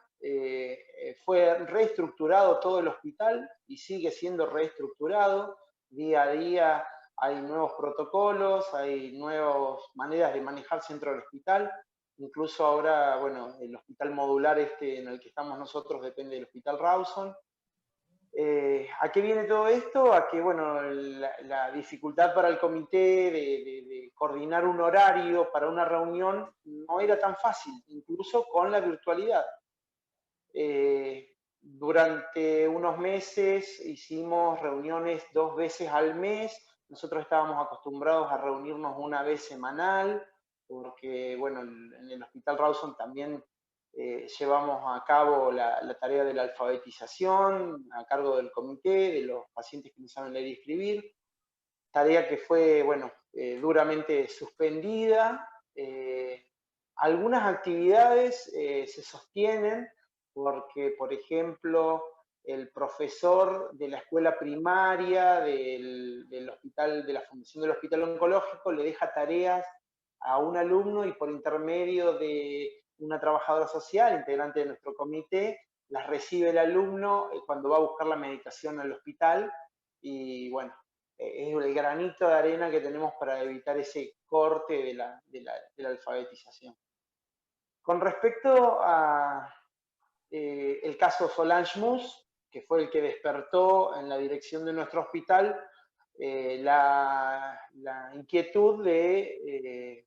Speaker 6: fue reestructurado todo el hospital y sigue siendo reestructurado. Día a día hay nuevos protocolos, hay nuevas maneras de manejarse dentro del hospital. Incluso ahora, bueno, el hospital modular en el que estamos nosotros depende del Hospital Rawson. ¿A qué viene todo esto? A que, bueno, la dificultad para el comité de coordinar un horario para una reunión no era tan fácil, incluso con la virtualidad. Durante unos meses hicimos reuniones 2 veces al mes. Nosotros estábamos acostumbrados a reunirnos una vez semanal, porque, bueno, en el Hospital Rawson también llevamos a cabo la tarea de la alfabetización a cargo del comité, de los pacientes que no saben leer y escribir, tarea que fue, bueno, duramente suspendida. Algunas actividades se sostienen porque, por ejemplo, el profesor de la escuela primaria del hospital, de la Fundación del Hospital Oncológico, le deja tareas a un alumno y por intermedio de una trabajadora social, integrante de nuestro comité, las recibe el alumno cuando va a buscar la medicación al hospital. Y bueno, es el granito de arena que tenemos para evitar ese corte de la alfabetización. Con respecto a el caso Solange Mus, que fue el que despertó en la dirección de nuestro hospital la inquietud de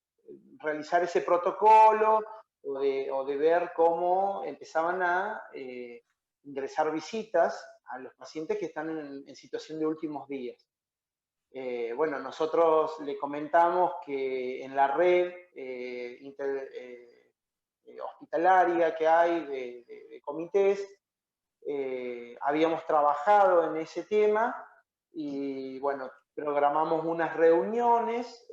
Speaker 6: realizar ese protocolo o de ver cómo empezaban a ingresar visitas a los pacientes que están en situación de últimos días. Bueno, nosotros le comentamos que en la red hospitalaria que hay de comités, habíamos trabajado en ese tema y bueno, programamos unas reuniones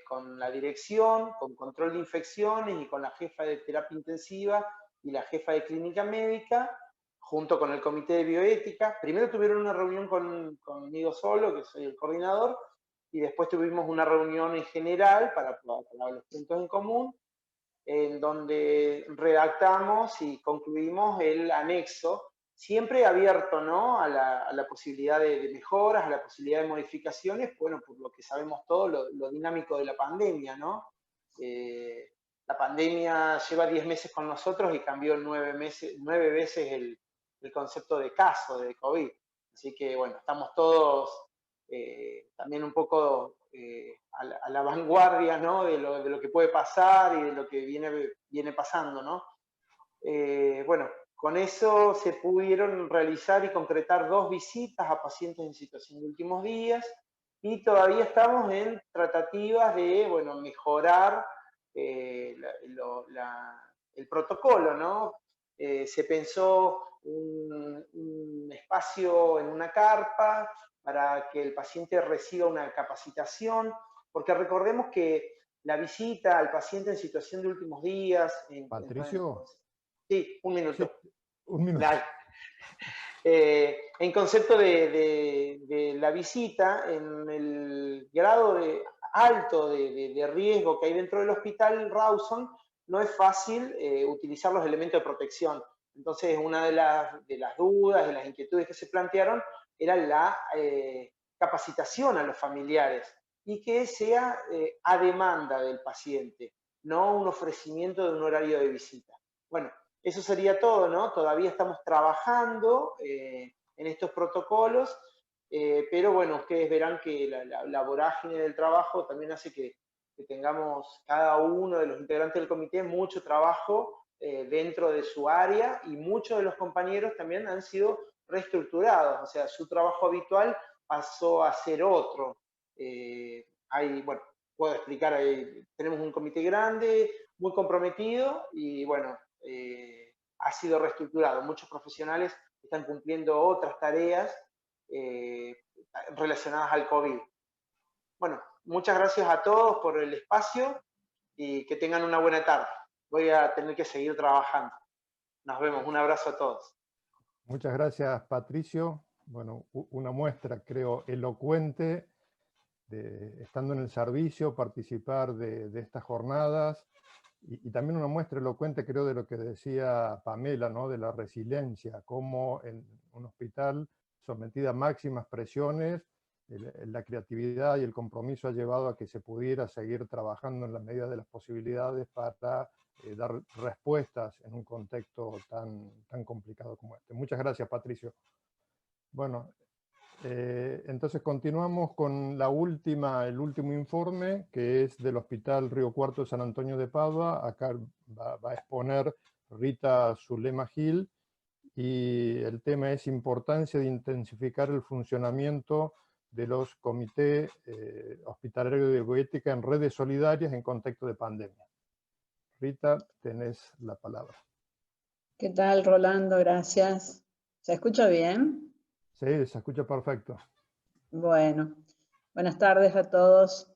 Speaker 6: con la dirección, con control de infecciones y con la jefa de terapia intensiva y la jefa de clínica médica, junto con el comité de bioética. Primero tuvieron una reunión conmigo solo, que soy el coordinador, y después tuvimos una reunión en general para los puntos en común, en donde redactamos y concluimos el anexo, siempre abierto, ¿no?, a la posibilidad de mejoras, a la posibilidad de modificaciones, bueno, por lo que sabemos todo, lo dinámico de la pandemia, ¿no? La pandemia lleva 10 meses con nosotros y cambió 9 veces el concepto de caso de COVID. Así que, bueno, estamos todos también un poco a la vanguardia, ¿no?, de lo que puede pasar y de lo que viene pasando, ¿no? Bueno, con eso se pudieron realizar y concretar 2 visitas a pacientes en situación de últimos días y todavía estamos en tratativas de, bueno, mejorar el protocolo, ¿no? Se pensó un espacio en una carpa para que el paciente reciba una capacitación, porque recordemos que la visita al paciente en situación de últimos días...
Speaker 1: Patricio.
Speaker 6: Sí, un minuto.
Speaker 1: Sí, un minuto.
Speaker 6: En concepto de la visita, en el grado alto de riesgo que hay dentro del hospital Rawson, no es fácil utilizar los elementos de protección. Entonces, una de las dudas, de las inquietudes que se plantearon, era la capacitación a los familiares y que sea a demanda del paciente, no un ofrecimiento de un horario de visita. Bueno, eso sería todo, ¿no? Todavía estamos trabajando en estos protocolos, pero bueno, ustedes verán que la vorágine del trabajo también hace que tengamos cada uno de los integrantes del comité mucho trabajo dentro de su área y muchos de los compañeros también han sido reestructurados, o sea, su trabajo habitual pasó a ser otro. Bueno, puedo explicar, tenemos un comité grande, muy comprometido y bueno, ha sido reestructurado. Muchos profesionales están cumpliendo otras tareas relacionadas al COVID. Bueno, muchas gracias a todos por el espacio y que tengan una buena tarde. Voy a tener que seguir trabajando. Nos vemos. Un abrazo a todos.
Speaker 1: Muchas gracias, Patricio. Bueno, una muestra, creo, elocuente de, estando en el servicio, participar de estas jornadas y también una muestra elocuente, creo, de lo que decía Pamela, ¿no?, de la resiliencia, cómo en un hospital sometido a máximas presiones, la creatividad y el compromiso ha llevado a que se pudiera seguir trabajando en la medida de las posibilidades para dar respuestas en un contexto tan complicado como este. Muchas gracias, Patricio. Bueno, entonces continuamos con el último informe, que es del Hospital Río Cuarto de San Antonio de Padua. Acá va a exponer Rita Zulema Gil, y el tema es importancia de intensificar el funcionamiento de los comités hospitalarios de bioética en redes solidarias en contexto de pandemia. Rita, tenés la palabra.
Speaker 7: ¿Qué tal, Rolando? Gracias. ¿Se escucha bien?
Speaker 1: Sí, se escucha perfecto.
Speaker 7: Bueno, buenas tardes a todos.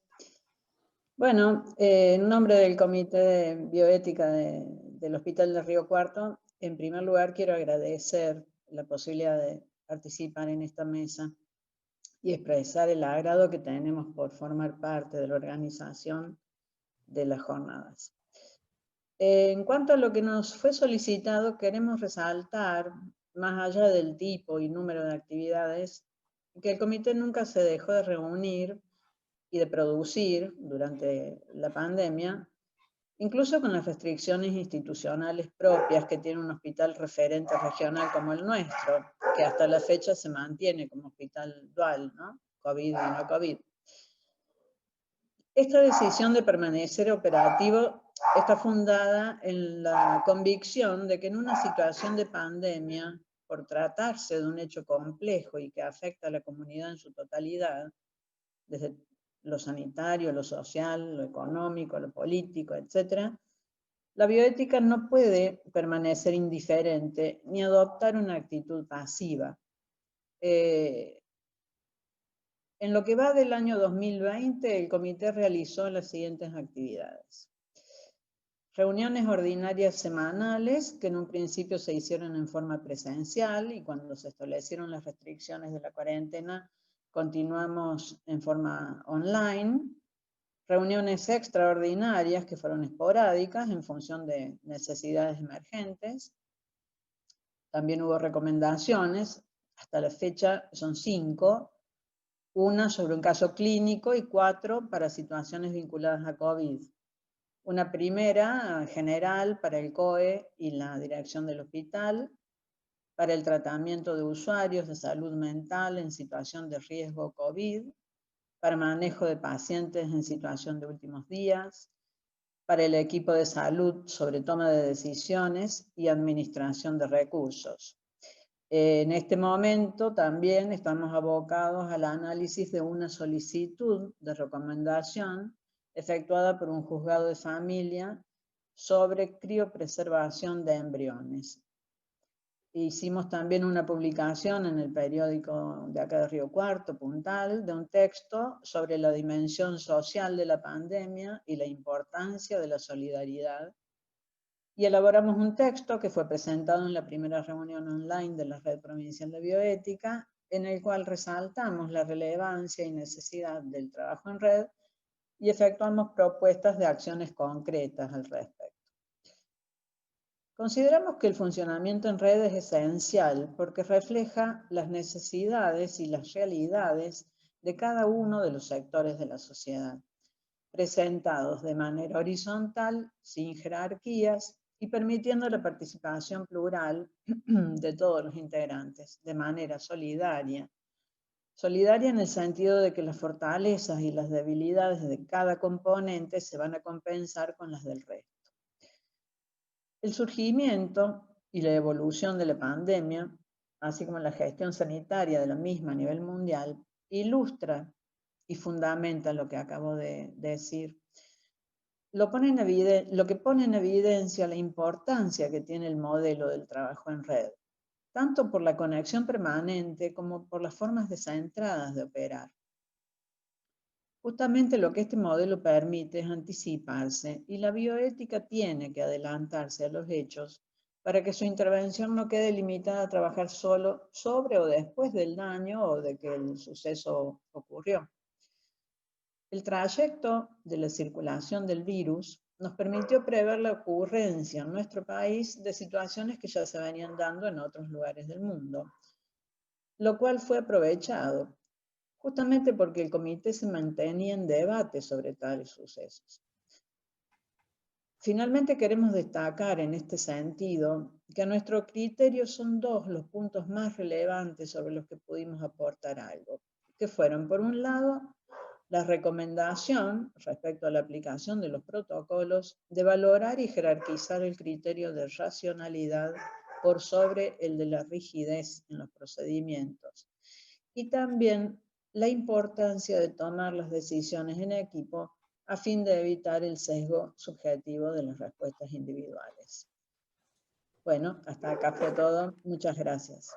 Speaker 7: Bueno, en nombre del Comité de Bioética del Hospital de Río Cuarto, en primer lugar quiero agradecer la posibilidad de participar en esta mesa y expresar el agrado que tenemos por formar parte de la organización de las jornadas. En cuanto a lo que nos fue solicitado, queremos resaltar, más allá del tipo y número de actividades, que el comité nunca se dejó de reunir y de producir durante la pandemia, incluso con las restricciones institucionales propias que tiene un hospital referente regional como el nuestro, que hasta la fecha se mantiene como hospital dual, ¿no? COVID y no COVID. Esta decisión de permanecer operativo está fundada en la convicción de que en una situación de pandemia, por tratarse de un hecho complejo y que afecta a la comunidad en su totalidad, desde lo sanitario, lo social, lo económico, lo político, etc., la bioética no puede permanecer indiferente ni adoptar una actitud pasiva. En lo que va del año 2020, el comité realizó las siguientes actividades. Reuniones ordinarias semanales, que en un principio se hicieron en forma presencial, y cuando se establecieron las restricciones de la cuarentena, continuamos en forma online. Reuniones extraordinarias, que fueron esporádicas en función de necesidades emergentes. También hubo recomendaciones, hasta la fecha son 5, una sobre un caso clínico y 4 para situaciones vinculadas a COVID. Una primera general para el COE y la dirección del hospital, para el tratamiento de usuarios de salud mental en situación de riesgo COVID, para manejo de pacientes en situación de últimos días, para el equipo de salud sobre toma de decisiones y administración de recursos. En este momento también estamos abocados al análisis de una solicitud de recomendación efectuada por un juzgado de familia sobre criopreservación de embriones. Hicimos también una publicación en el periódico de acá de Río Cuarto, Puntal, de un texto sobre la dimensión social de la pandemia y la importancia de la solidaridad. Y elaboramos un texto que fue presentado en la primera reunión online de la Red Provincial de Bioética, en el cual resaltamos la relevancia y necesidad del trabajo en red y efectuamos propuestas de acciones concretas al respecto. Consideramos que el funcionamiento en red es esencial porque refleja las necesidades y las realidades de cada uno de los sectores de la sociedad, presentados de manera horizontal, sin jerarquías, y permitiendo la participación plural de todos los integrantes, de manera solidaria. Solidaria en el sentido de que las fortalezas y las debilidades de cada componente se van a compensar con las del resto. El surgimiento y la evolución de la pandemia, así como la gestión sanitaria de la misma a nivel mundial, ilustra y fundamenta lo que acabo de decir. Lo que pone en evidencia la importancia que tiene el modelo del trabajo en red, tanto por la conexión permanente como por las formas descentradas de operar. Justamente lo que este modelo permite es anticiparse, y la bioética tiene que adelantarse a los hechos para que su intervención no quede limitada a trabajar solo sobre o después del daño o de que el suceso ocurrió. El trayecto de la circulación del virus nos permitió prever la ocurrencia en nuestro país de situaciones que ya se venían dando en otros lugares del mundo, lo cual fue aprovechado justamente porque el comité se mantenía en debate sobre tales sucesos. Finalmente queremos destacar en este sentido que a nuestro criterio son dos los puntos más relevantes sobre los que pudimos aportar algo, que fueron, por un lado, la recomendación respecto a la aplicación de los protocolos de valorar y jerarquizar el criterio de racionalidad por sobre el de la rigidez en los procedimientos. Y también la importancia de tomar las decisiones en equipo a fin de evitar el sesgo subjetivo de las respuestas individuales. Bueno, hasta acá fue todo. Muchas gracias.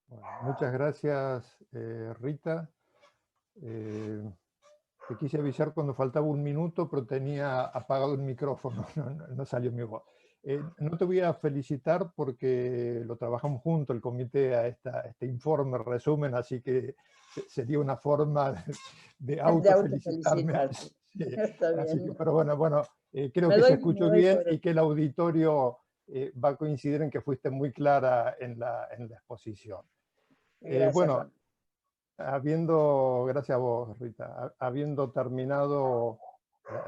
Speaker 1: Bueno, muchas gracias, Rita. Te quise avisar cuando faltaba un minuto, pero tenía apagado el micrófono, no salió mi voz. No te voy a felicitar porque lo trabajamos juntos, el comité, a este informe, resumen, así que sería una forma de autofelicitarme. Sí,
Speaker 7: Está
Speaker 1: así
Speaker 7: bien.
Speaker 1: que, pero bueno, creo que se escuchó bien y que el auditorio va a coincidir en que fuiste muy clara en la exposición.
Speaker 7: Gracias,
Speaker 1: Gracias a vos, Rita, habiendo terminado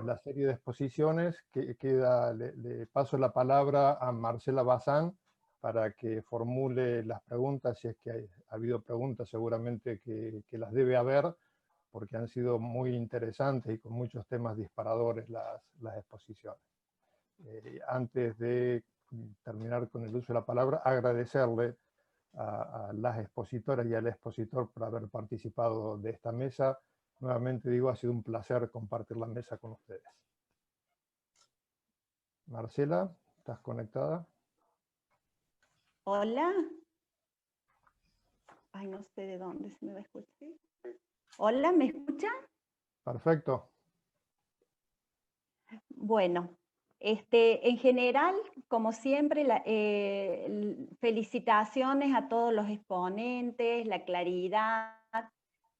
Speaker 1: la serie de exposiciones, le paso la palabra a Marcela Bazán para que formule las preguntas, si es que ha habido preguntas, seguramente que las debe haber, porque han sido muy interesantes y con muchos temas disparadores las exposiciones. Antes de terminar con el uso de la palabra, agradecerle a las expositoras y al expositor por haber participado de esta mesa. Nuevamente digo, ha sido un placer compartir la mesa con ustedes. Marcela, ¿estás conectada?
Speaker 8: Hola. Ay, no sé de dónde se me va a escuchar. Hola, ¿me escuchan?
Speaker 1: Perfecto.
Speaker 8: Bueno, en general, como siempre, felicitaciones a todos los exponentes, la claridad,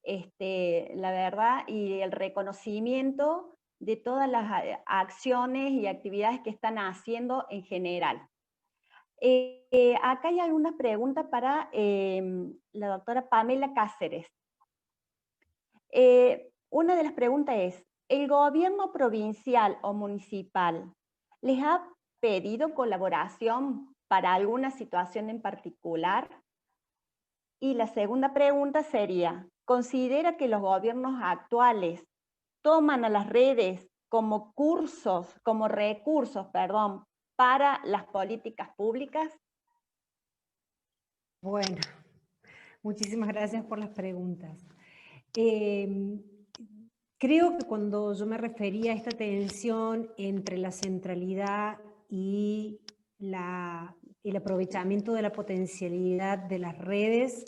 Speaker 8: la verdad, y el reconocimiento de todas las acciones y actividades que están haciendo en general. Acá hay alguna pregunta para la doctora Pamela Cáceres. Una de las preguntas es, ¿el gobierno provincial o municipal les ha pedido colaboración para alguna situación en particular? Y la segunda pregunta sería, ¿considera que los gobiernos actuales toman a las redes como recursos, para las políticas públicas?
Speaker 3: Bueno, muchísimas gracias por las preguntas. Creo que cuando yo me refería a esta tensión entre la centralidad y el aprovechamiento de la potencialidad de las redes,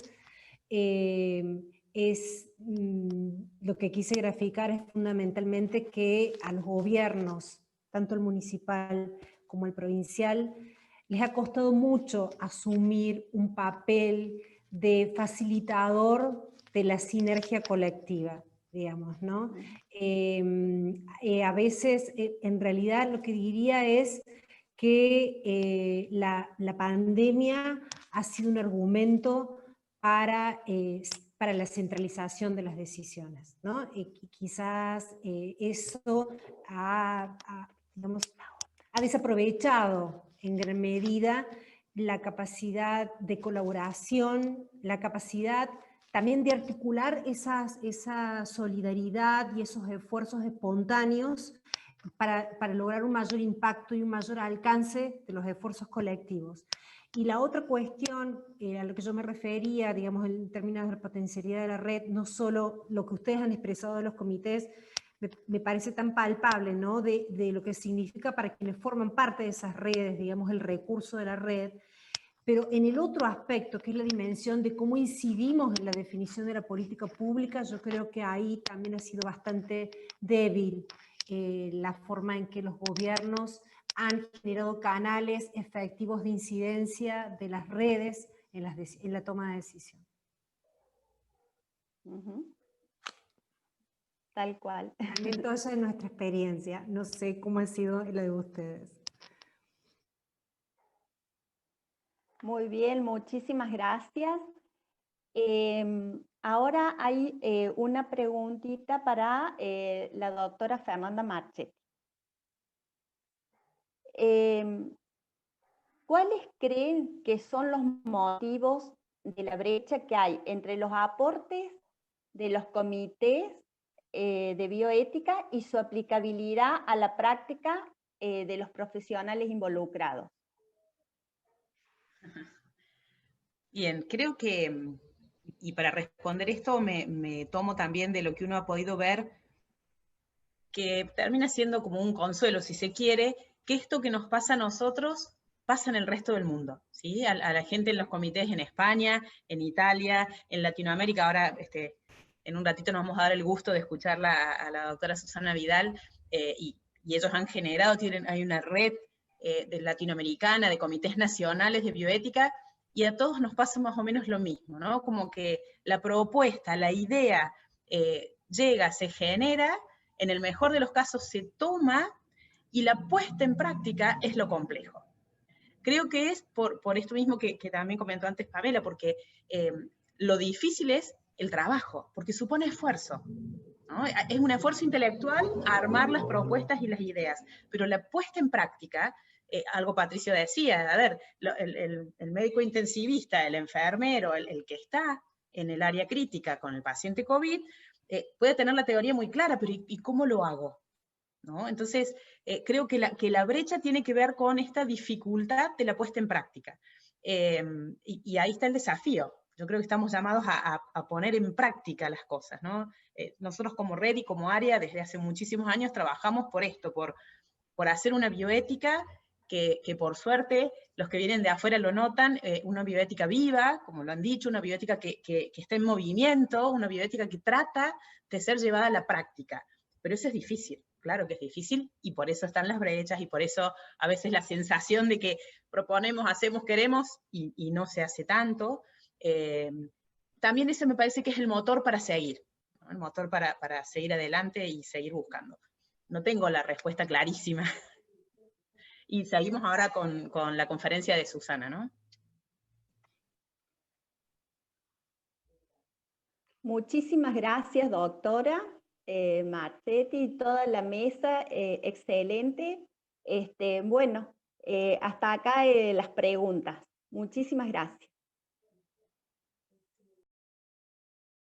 Speaker 3: lo que quise graficar es fundamentalmente que a los gobiernos, tanto el municipal como el provincial, les ha costado mucho asumir un papel de facilitador de la sinergia colectiva, digamos, ¿no? A veces, en realidad, lo que diría es que la pandemia ha sido un argumento para la centralización de las decisiones, ¿no? Quizás eso ha desaprovechado en gran medida la capacidad de colaboración, la capacidad también de articular esa solidaridad y esos esfuerzos espontáneos para lograr un mayor impacto y un mayor alcance de los esfuerzos colectivos. Y la otra cuestión a lo que yo me refería, digamos, en términos de la potencialidad de la red, no solo lo que ustedes han expresado de los comités, me parece tan palpable, ¿no? De lo que significa para quienes forman parte de esas redes, digamos, el recurso de la red, pero en el otro aspecto, que es la dimensión de cómo incidimos en la definición de la política pública, yo creo que ahí también ha sido bastante débil la forma en que los gobiernos han generado canales efectivos de incidencia de las redes en la toma de decisión.
Speaker 8: Tal cual.
Speaker 3: Entonces, nuestra experiencia, no sé cómo ha sido la de ustedes.
Speaker 8: Muy bien, muchísimas gracias. Ahora hay una preguntita para la doctora Fernanda Marchetti. ¿cuáles creen que son los motivos de la brecha que hay entre los aportes de los comités de bioética y su aplicabilidad a la práctica de los profesionales involucrados?
Speaker 2: Bien, creo que, y para responder esto me tomo también de lo que uno ha podido ver, que termina siendo como un consuelo, si se quiere, que esto que nos pasa a nosotros pasa en el resto del mundo, ¿sí? A la gente en los comités en España, en Italia, en Latinoamérica. Ahora, en un ratito nos vamos a dar el gusto de escucharla a la doctora Susana Vidal, y ellos han generado, hay una red de latinoamericana, de comités nacionales de bioética, y a todos nos pasa más o menos lo mismo, ¿no? Como que la propuesta, la idea llega, se genera, en el mejor de los casos se toma, y la puesta en práctica es lo complejo. Creo que es por esto mismo que también comentó antes Pamela, porque lo difícil es el trabajo, porque supone esfuerzo, ¿no? Es un esfuerzo intelectual armar las propuestas y las ideas, pero la puesta en práctica, algo Patricio decía, a ver, el médico intensivista, el enfermero, el que está en el área crítica con el paciente COVID, puede tener la teoría muy clara, pero ¿y cómo lo hago? ¿No? Entonces, creo que la brecha tiene que ver con esta dificultad de la puesta en práctica. Y ahí está el desafío. Yo creo que estamos llamados a poner en práctica las cosas, ¿no? Nosotros como red y como área, desde hace muchísimos años, trabajamos por esto, por hacer una bioética que por suerte los que vienen de afuera lo notan, una bioética viva, como lo han dicho, una bioética que está en movimiento, una bioética que trata de ser llevada a la práctica. Pero eso es difícil, claro que es difícil, y por eso están las brechas, y por eso a veces la sensación de que proponemos, hacemos, queremos, y no se hace tanto. También eso me parece que es el motor para seguir, ¿no? El motor para seguir adelante y seguir buscando. No tengo la respuesta clarísima. Y seguimos ahora con la conferencia de Susana, ¿no?
Speaker 8: Muchísimas gracias, doctora Marchetti, y toda la mesa, excelente. Bueno, hasta acá las preguntas. Muchísimas gracias.